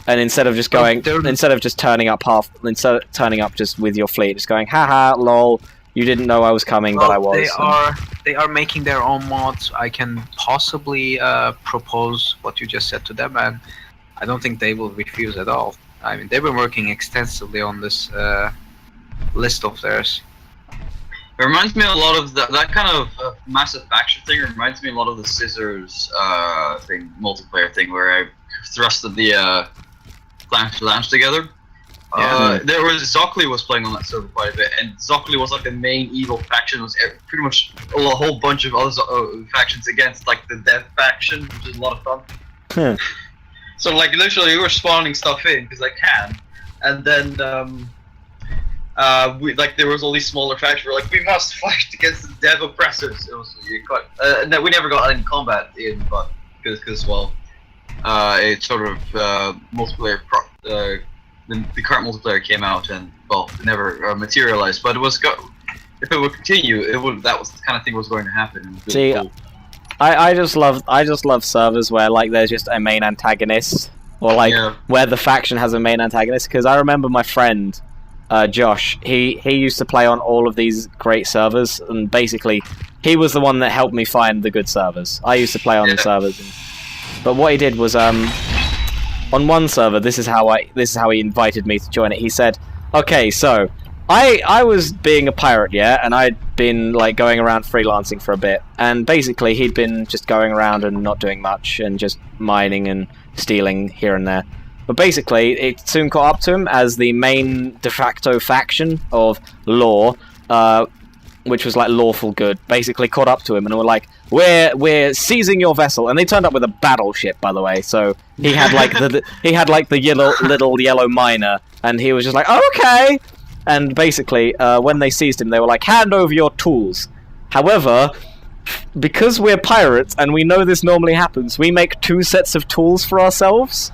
And instead of just going, instead of turning up just with your fleet, just going, haha, lol. You didn't know I was coming, but I was. They are making their own mods. I can possibly propose what you just said to them, and I don't think they will refuse at all. I mean, they've been working extensively on this list of theirs. It reminds me a lot of that kind of massive faction thing. Reminds me a lot of the Scissors multiplayer thing, where I thrusted the Clash together. There was Zocli was playing on that server quite a bit, and Zocli was like the main evil faction. Was pretty much a whole bunch of other factions against like the Death faction, which is a lot of fun. So like literally, we were spawning stuff in because I can, and then there was all these smaller factions. We were like, we must fight against the Dev oppressors. It was quite. No, we never got any combat in, but because it sort of multiplayer. The current multiplayer came out and it never materialized. But it was if it would continue, that was the kind of thing was going to happen. See, cool. I just love servers where like there's just a main antagonist, or like where the faction has a main antagonist. Because I remember my friend Josh, he used to play on all of these great servers, and basically he was the one that helped me find the good servers. I used to play on the servers, but what he did was on one server, this is how he invited me to join it. He said, "Okay, so I was being a pirate, and I'd been like going around freelancing for a bit, and basically he'd been just going around and not doing much and just mining and stealing here and there. But basically, it soon caught up to him as the main de facto faction of law, which was like lawful good, basically caught up to him and were like, we're seizing your vessel." And they turned up with a battleship, by the way. So he had like the little yellow miner, and he was just like, oh, okay. And basically, when they seized him, they were like, hand over your tools. However, because we're pirates and we know this normally happens, we make 2 sets of tools for ourselves.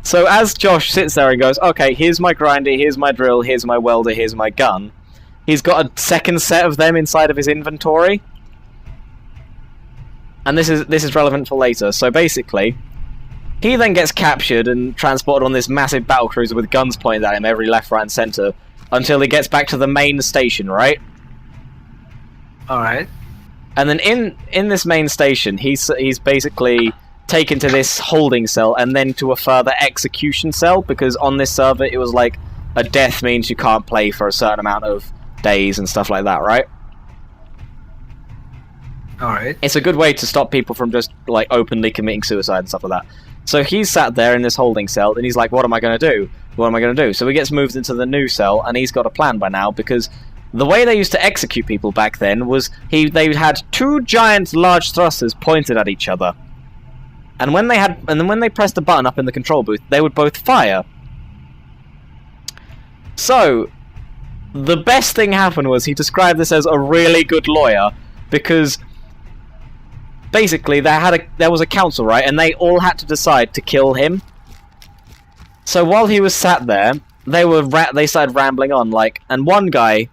So as Josh sits there and goes, okay, here's my grinder, here's my drill, here's my welder, here's my gun, he's got a second set of them inside of his inventory. And this is relevant for later. So basically, he then gets captured and transported on this massive battlecruiser with guns pointed at him every left, right, and center until he gets back to the main station, right? Alright. And then in this main station, he's basically taken to this holding cell and then to a further execution cell, because on this server it was like a death means you can't play for a certain amount of days and stuff like that, right? Alright. It's a good way to stop people from just like openly committing suicide and stuff like that. So he's sat there in this holding cell and he's like, what am I going to do? What am I going to do? So he gets moved into the new cell, and he's got a plan by now, because the way they used to execute people back then was they had 2 giant large thrusters pointed at each other. And when they pressed the button up in the control booth, they would both fire. So the best thing happened was he described this as a really good lawyer, because basically there was a council, right, and they all had to decide to kill him. So while he was sat there, they started rambling on, like, and one guy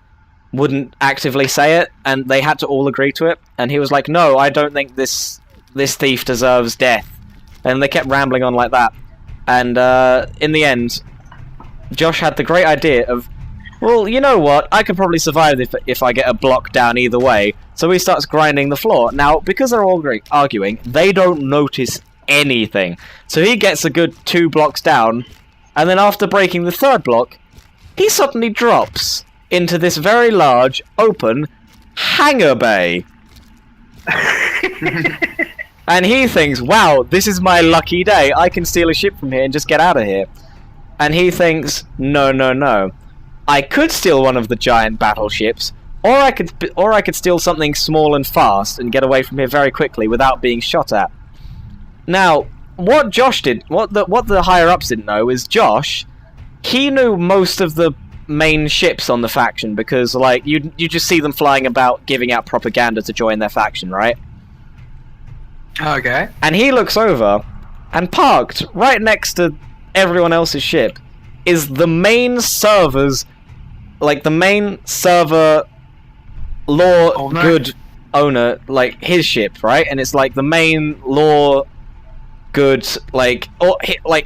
wouldn't actively say it, and they had to all agree to it, and he was like, no, I don't think this thief deserves death. And they kept rambling on like that. And in the end, Josh had the great idea of, well, you know what, I could probably survive if I get a block down either way. So he starts grinding the floor. Now, because they're all arguing, they don't notice anything. So he gets a good 2 blocks down, and then after breaking the 3rd block, he suddenly drops into this very large, open hangar bay. And he thinks, wow, this is my lucky day. I can steal a ship from here and just get out of here. And he thinks, no. I could steal one of the giant battleships, or I could steal something small and fast and get away from here very quickly without being shot at. Now, what Josh did, what the higher-ups didn't know is Josh, he knew most of the main ships on the faction, because like you just see them flying about giving out propaganda to join their faction, right? Okay. And he looks over, and parked right next to everyone else's ship is the main server's, like the main server law good owner, like his ship, right? And it's like the main law good, like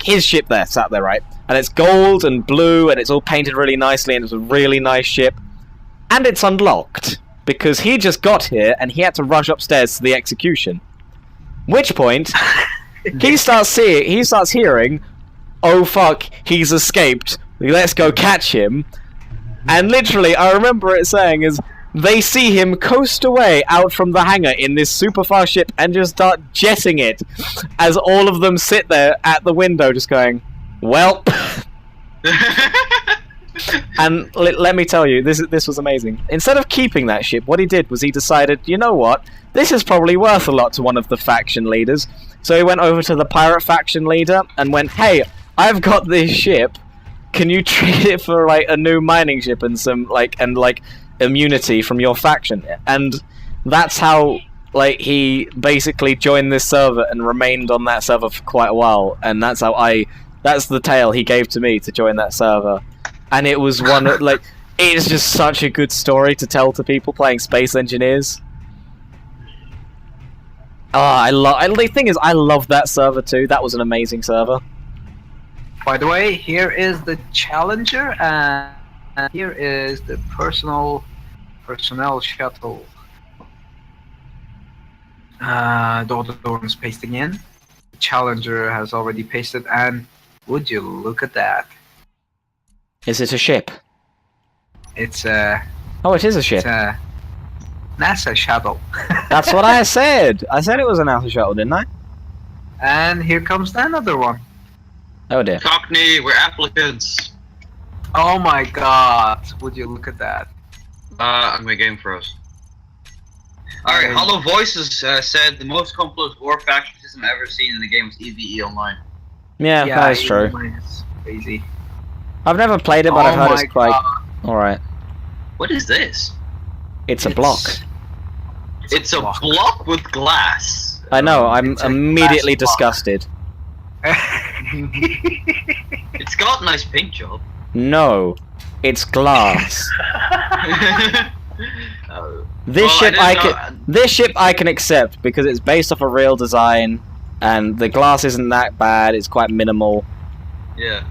his ship there, sat there, right? And it's gold and blue, and it's all painted really nicely, and it's a really nice ship. And it's unlocked, because he just got here, and he had to rush upstairs to the execution. Which point, he starts hearing, oh fuck, he's escaped, let's go catch him. And literally, I remember it saying is, they see him coast away out from the hangar in this super fast ship and just start jetting it, as all of them sit there at the window just going, Well, and let me tell you, this was amazing. Instead of keeping that ship, what he did was he decided, you know what, this is probably worth a lot to one of the faction leaders. So he went over to the pirate faction leader and went, hey, I've got this ship. Can you trade it for like a new mining ship and some like immunity from your faction? And that's how like he basically joined this server and remained on that server for quite a while. And that's the tale he gave to me to join that server. And it was one of, like, it is just such a good story to tell to people playing Space Engineers. The thing is, I love that server too. That was an amazing server. By the way, here is the Challenger, and here is the personnel shuttle. The other one is pasting in. The Challenger has already pasted, and would you look at that? Is it a ship? It's a... Oh, it is a ship. It's a NASA shuttle. That's what I said. I said it was a NASA shuttle, didn't I? And here comes another one. Oh dear. Cockney, we're applicants. Oh my god, would you look at that? My game froze. Alright, Hollow Voices said the most complex war faction system ever seen in the game was EVE Online. Yeah, that is true. It's crazy. I've never played it, but I've heard it's quite alright. What is this? It's a block. It's a block with glass. I know, I'm immediately disgusted. It's got a nice paint job. No, it's glass. This ship I can accept because it's based off a real design, and the glass isn't that bad. It's quite minimal. Yeah.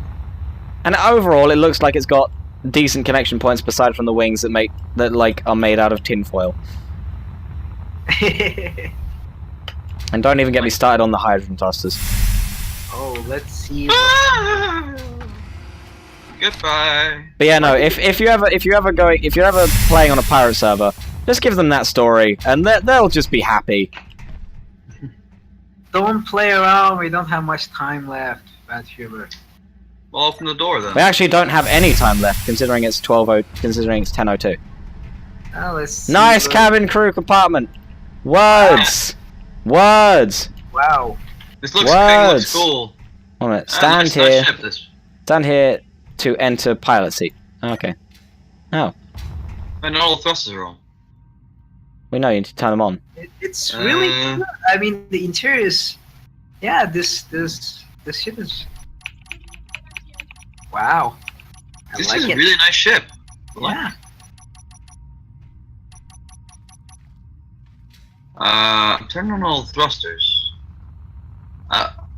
And overall, it looks like it's got decent connection points, aside from the wings that are made out of tinfoil. And don't even get me started on the hydrogen thrusters. Oh, let's see. Goodbye. But yeah, no. If you're ever playing on a pirate server, just give them that story, and they'll just be happy. Don't play around. We don't have much time left. Bad humor. Well, open the door then. We actually don't have any time left, considering it's 10:02. Let's see. Nice cabin crew compartment. Words. Words. Wow. This looks cool. On it. Stand here. Stand here to enter pilot seat. Okay. Oh. And all the thrusters are on. We know you need to turn them on. It's really good. I mean, the interior is... Yeah, this ship is... Wow. This is a really nice ship. Yeah. Turn on all the thrusters.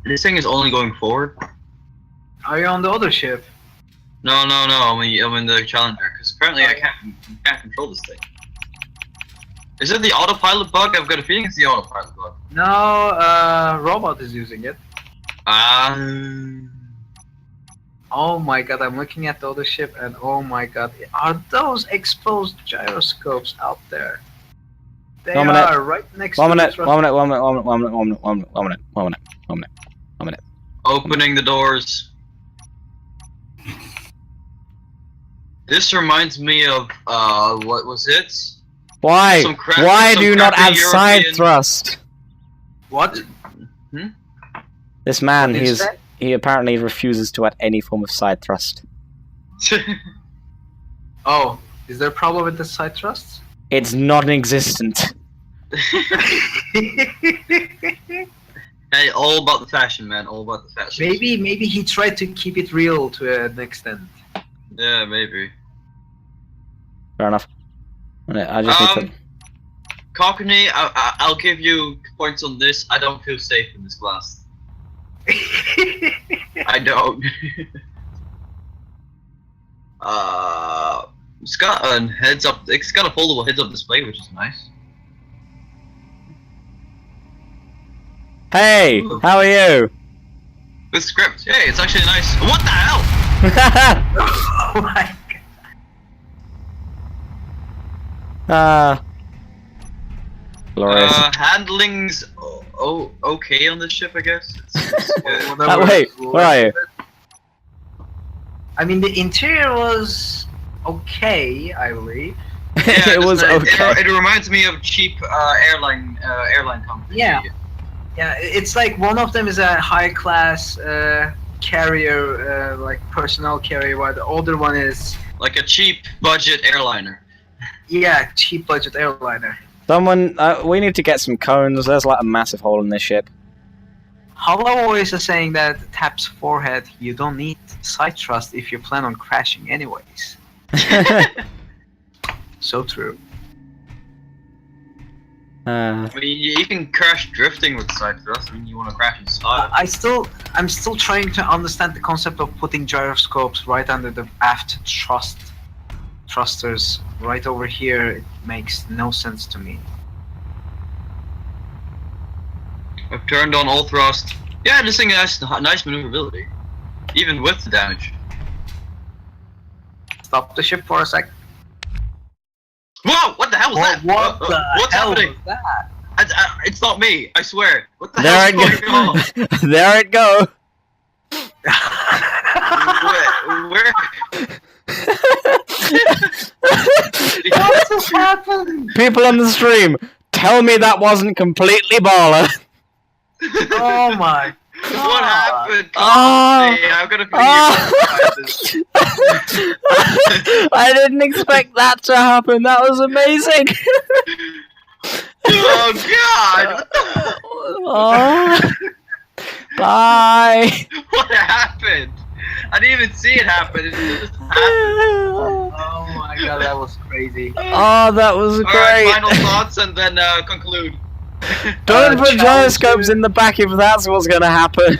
This thing is only going forward. Are you on the other ship? No. I'm in the Challenger because apparently I can't control this thing. Is it the autopilot bug? I've got a feeling it's the autopilot bug. No, robot is using it. Oh my god, I'm looking at the other ship and oh my god, are those exposed gyroscopes out there? They are right next to One minute. Opening the doors. This reminds me of, what was it? Why? Why do you not add side thrust? What? This man, he apparently refuses to add any form of side thrust. Oh, is there a problem with the side thrusts? It's non-existent. Hey, all about the fashion, man. All about the fashion. Maybe he tried to keep it real to an extent. Yeah, maybe. Fair enough. I just need to... Cockney, I'll give you points on this. I don't feel safe in this class. I don't. It's got a heads-up. It's got a foldable heads-up display, which is nice. Hey, how are you? Good script. Hey, it's actually nice. What the hell? Oh my god. Glorious. Handling's okay on this ship, I guess. Wait, where are you? I mean, the interior was okay, I believe. Yeah, It was okay. It reminds me of cheap airline company. Yeah. Yeah, it's like one of them is a high class carrier, like personnel carrier, while the other one is Like a cheap budget airliner. cheap budget airliner. Someone, we need to get some cones. There's like a massive hole in this ship. Hollow is saying that taps forehead. You don't need side thrust if you plan on crashing anyways. So true. I mean, you can crash drifting with side thrust. I mean, you want to crash in style. I'm still trying to understand the concept of putting gyroscopes right under the aft thrusters right over here. It makes no sense to me. I've turned on all thrust. Yeah, this thing has nice maneuverability, even with the damage. Stop the ship for a sec. Whoa! What the hell was that? What the What's hell happening? was that? It's not me. I swear. What the There hell is it going on? There it go. Where? What just happened? People on the stream, tell me that wasn't completely baller. Oh my god. What happened? Oh. Hey, I'm gonna Oh. I didn't expect that to happen. That was amazing. Oh god! Oh. Bye. What happened? I didn't even see it happen. It just happened. Oh my god, that was crazy. Oh, that was Alright, great. final thoughts and then conclude. Don't put Challenger. gyroscopes in the back if that's what's gonna happen.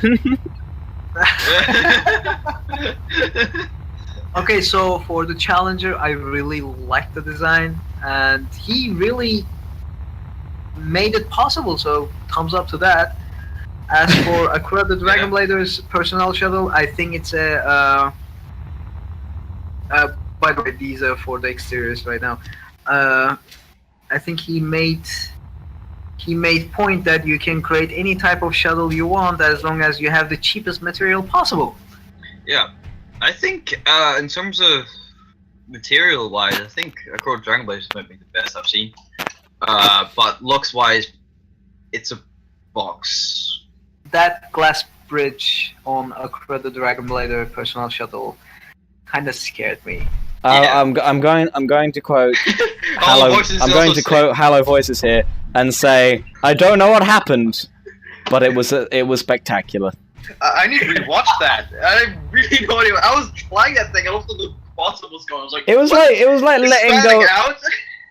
Okay, so for the Challenger, I really liked the design, and he really made it possible, so thumbs up to that. As for akurthedragonblader's personnel shuttle, I think it's a by the way, these are for the exteriors right now. I think he made point that you can create any type of shuttle you want as long as you have the cheapest material possible. Yeah, I think in terms of material-wise, I think akurthedragonblader might be the best I've seen. But looks-wise, it's a box. That glass bridge on akurthedragonblader personnel shuttle kind of scared me. Yeah. I'm going to quote All Hello. voices I'm going also to quote Hello Voices here and say I don't know what happened, but it was spectacular. I need to rewatch that. I really don't even. I was flying that thing. I looked at the bottom was going. I was like, It was what? like It's letting fanning go. out?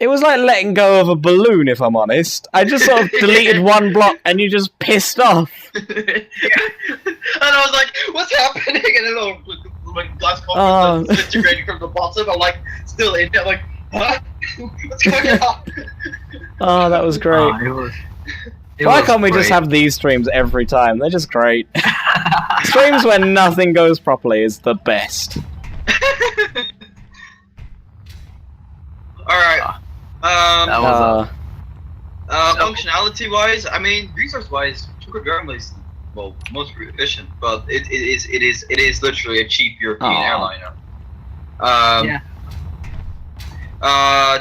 It was like letting go of a balloon, if I'm honest. I just sort of deleted one block and you just pissed off. And I was like, what's happening? And then my glass Oh. coffee disintegrating from the bottom. I'm like, still in there, like, huh? What's going on? Oh, that was great. Why can't we just have these streams every time? They're just great. Streams when nothing goes properly is the best. Alright. That was Functionality-wise, I mean, resource-wise, akurthedragonblader is most efficient, but it is literally a cheap European airliner.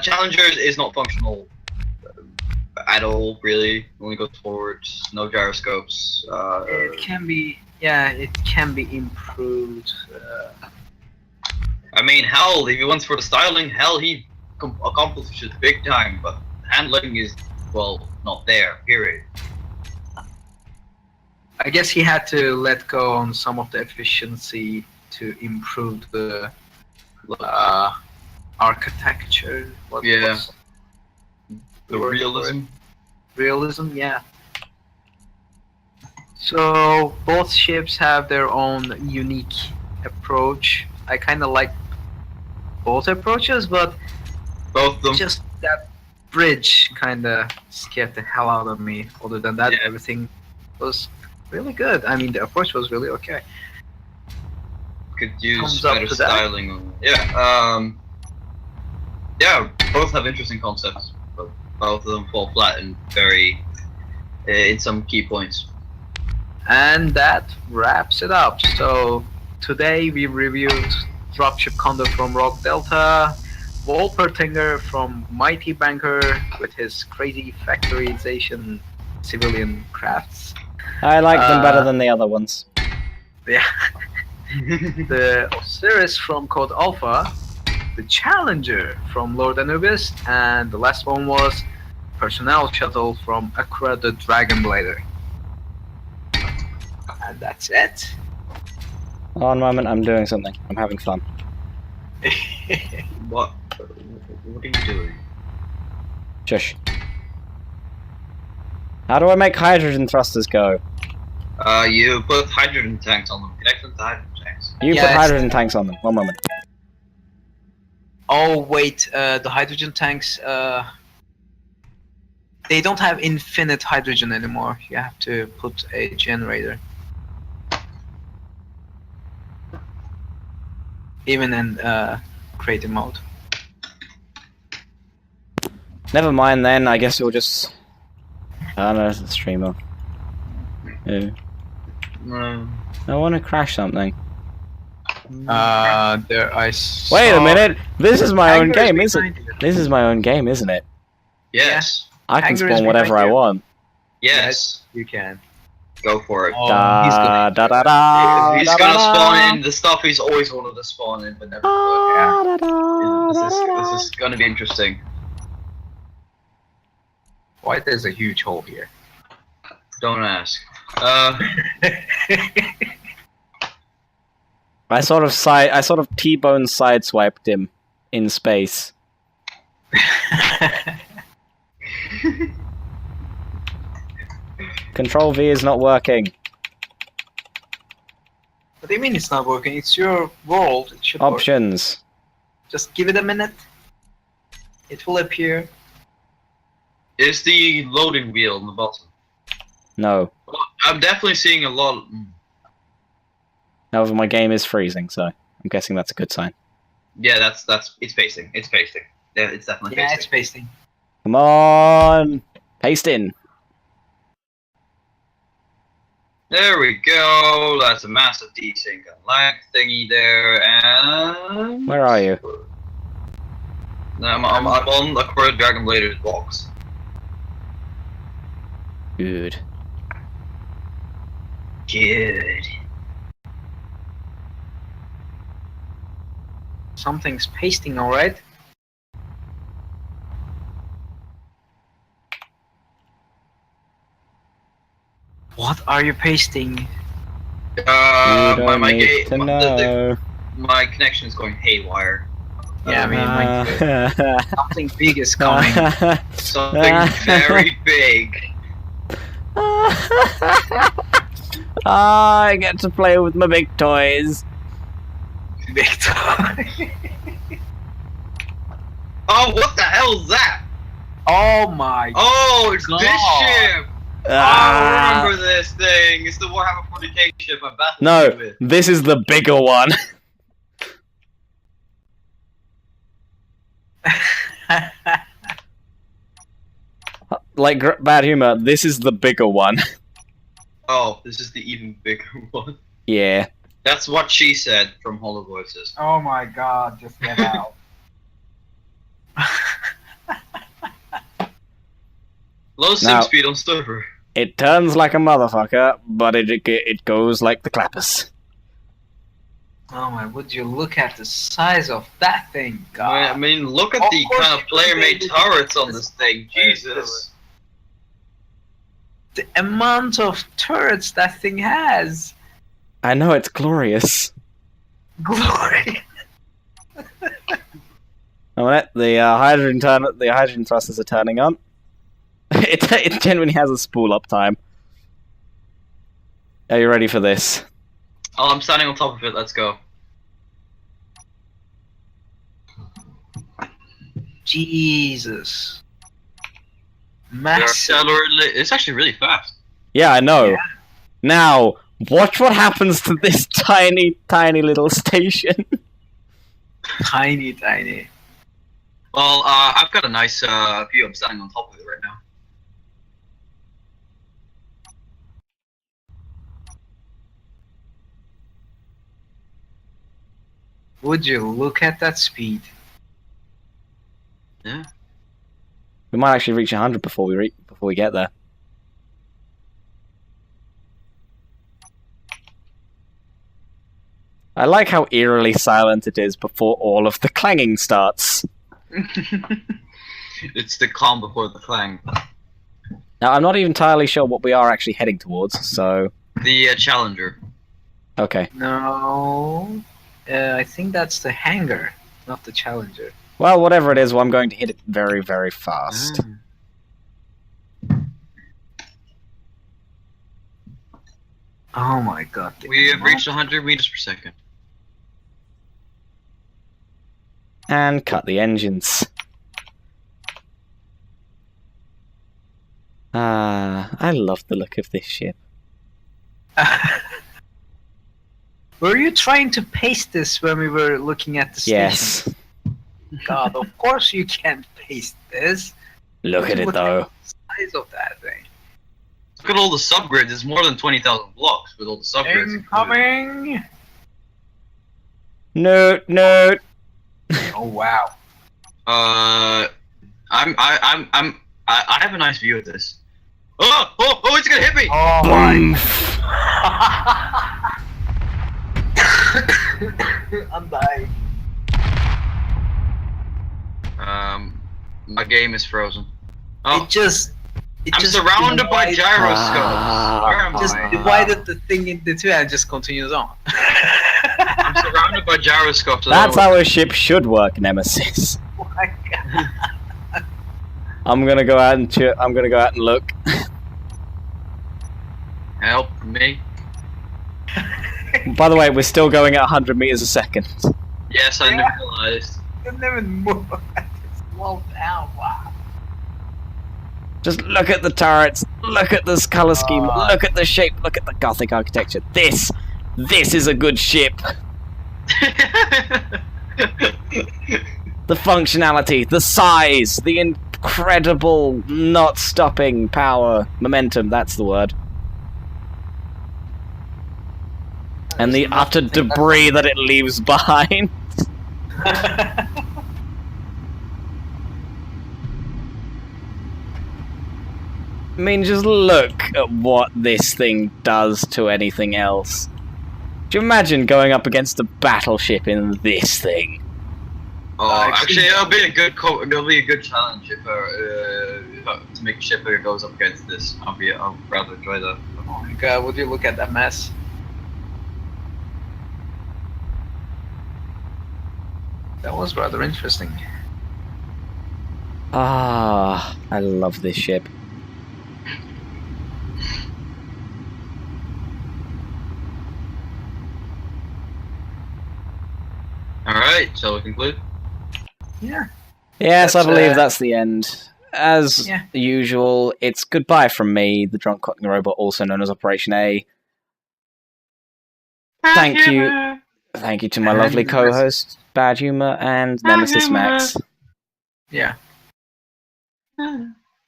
Challenger is not functional at all, really. Only goes forward, no gyroscopes. It can be, it can be improved. I mean, hell, if he wants for the styling, hell, he accomplishes it big time, but handling is, well, not there, period. I guess he had to let go on some of the efficiency to improve the architecture. The realism. Realism, yeah. So both ships have their own unique approach. I kind of like both approaches, but Both of them. just that bridge kind of scared the hell out of me. Other than that, everything was really good. I mean, the approach was really okay. Could use Thumbs up better to that. styling on it. Yeah, both have interesting concepts, but both of them fall flat in in some key points. And that wraps it up. So today we reviewed Dropship Condor from RogueDelta, Wolpertinger from Mighty Brankor with his crazy factorization civilian crafts. I like them better than the other ones. Yeah. The Osiris from Code Alpha, the Challenger from Lord Anubis, and the last one was Personnel Shuttle from akurathedragonblader. And that's it. One moment, I'm doing something. I'm having fun. What are you doing? Shush. How do I make hydrogen thrusters go? You put hydrogen tanks on them. Connect them to hydrogen tanks. You put Yes. hydrogen tanks on them. One moment. Oh wait, the hydrogen tanks, they don't have infinite hydrogen anymore. You have to put a generator. Even in creative mode. Never mind then, I guess we'll just... I don't know, it's the streamer. Yeah. No. I want to crash something. There I saw... Wait a minute! This is my own Hangar is game, isn't it? behind you. This is my own game, isn't it? Yes. I can Hangar is spawn whatever I behind you. want. Yes. You can. Go for it. Oh, Da, he's gonna... da, da, da, He's da, gonna da, spawn da. in the stuff he's always wanted to spawn in, but never. Da, da, da, This da, is da. this is gonna be interesting. Why there's a huge hole here? Don't ask. I sort of T-bone sideswiped him in space. Control V is not working. What do you mean it's not working? It's your world. It should work. Options. Just give it a minute. It will appear. Is the loading wheel on the bottom? No. Well, I'm definitely seeing a lot. However, my game is freezing, so I'm guessing that's a good sign. Yeah, that's it's pasting. It's pasting. Yeah, it's definitely Yeah, pasting. it's pasting. Come on! Paste in. There we go. That's a massive desync and lag thingy there, and Where are you? No, I'm on the akurathedragonblader's box. Good. Good. Something's pasting, alright? What are you pasting? You don't My need to know. my connection is going haywire. Yeah, I mean, mine too. Something big is coming. Something very big. I get to play with my big toys. Big toy. Oh, what the hell is that? Oh my Oh, it's God. this ship! I remember this thing. It's the Warhammer 40k ship I'm battling No, with. this is the bigger one. Like bad humor, this is the bigger one. Oh, this is the even bigger one. Yeah. That's what she said from Hollow Voices. Oh my god, just get out. Low sim Now- speed on server. It turns like a motherfucker, but it goes like the clappers. Oh my, would you look at the size of that thing, God. I mean, look at Of the course kind of you could player-made be- turrets on this thing. Jesus. The amount of turrets that thing has. I know, it's glorious. Glory. The hydrogen thrusters are turning on. It genuinely has a spool up time. Are you ready for this? Oh, I'm standing on top of it. Let's go. Jesus. They're Massive. accelerating. It's actually really fast. Yeah, I know. Yeah. Now, watch what happens to this tiny, tiny little station. Tiny, tiny. Well, I've got a nice view. I'm standing on top of it right now. Would you look at that speed? Yeah. We might actually reach 100 before we get there. I like how eerily silent it is before all of the clanging starts. It's the calm before the clang. Now, I'm not even entirely sure what we are actually heading towards, so... The Challenger. Okay. No. I think that's the hangar, not the Challenger. Well, whatever it is, I'm going to hit it very, very fast. Oh my god. We have reached 100 meters per second. And cut the engines. Ah, I love the look of this ship. Were you trying to paste this when we were looking at the station? Yes. God, of course you can't paste this. Look at it, though. The size of that thing. Look at all the subgrids. It's more than 20,000 blocks with all the subgrids. Incoming! No, no. Oh wow. I have a nice view of this. Oh, it's gonna hit me! Oh my. I'm dying. My game is frozen. Oh, It just I'm surrounded by gyroscopes. Where am Just I? divided the thing into two and just continues on. I'm surrounded by gyroscopes. That's how a ship should work, Nemesis. Oh my god. I'm gonna go out and look. Help me. By the way, we're still going at 100 meters a second. Yes, I realized. It never moved. Slow down. Wow. Just look at the turrets, look at this color scheme, look at the shape, look at the Gothic architecture. This is a good ship. The functionality, the size, the incredible not stopping power, momentum, that's the word. And the utter debris that it leaves behind. I mean, just look at what this thing does to anything else. Do you imagine going up against a battleship in this thing? Oh, actually, it'll be a good challenge if to make a ship that goes up against this. I'll rather enjoy that. Oh my god, would you look at that mess? That was rather interesting. Ah, I love this ship. Alright, shall we conclude? Yeah. Yes, I That's, believe that's the end. As Yeah. usual, it's goodbye from me, the drunk cocking robot, also known as Operation A. Thank you to my lovely co-host, Bad Humor, and Nemesis Max. Yeah.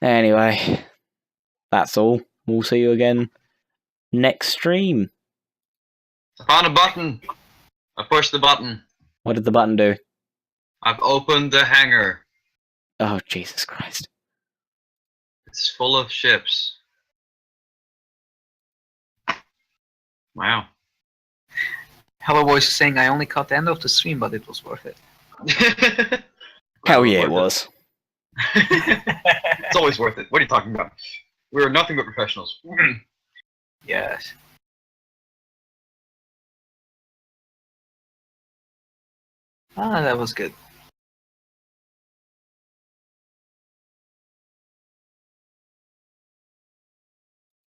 Anyway, that's all. We'll see you again next stream. I found a button. I pushed the button. What did the button do? I've opened the hangar. Oh, Jesus Christ. It's full of ships. Wow. Hello Voice is saying I only caught the end of the stream, but it was worth it. Hell yeah, it was. It's always worth it. What are you talking about? We're nothing but professionals. Yes. Ah, that was good.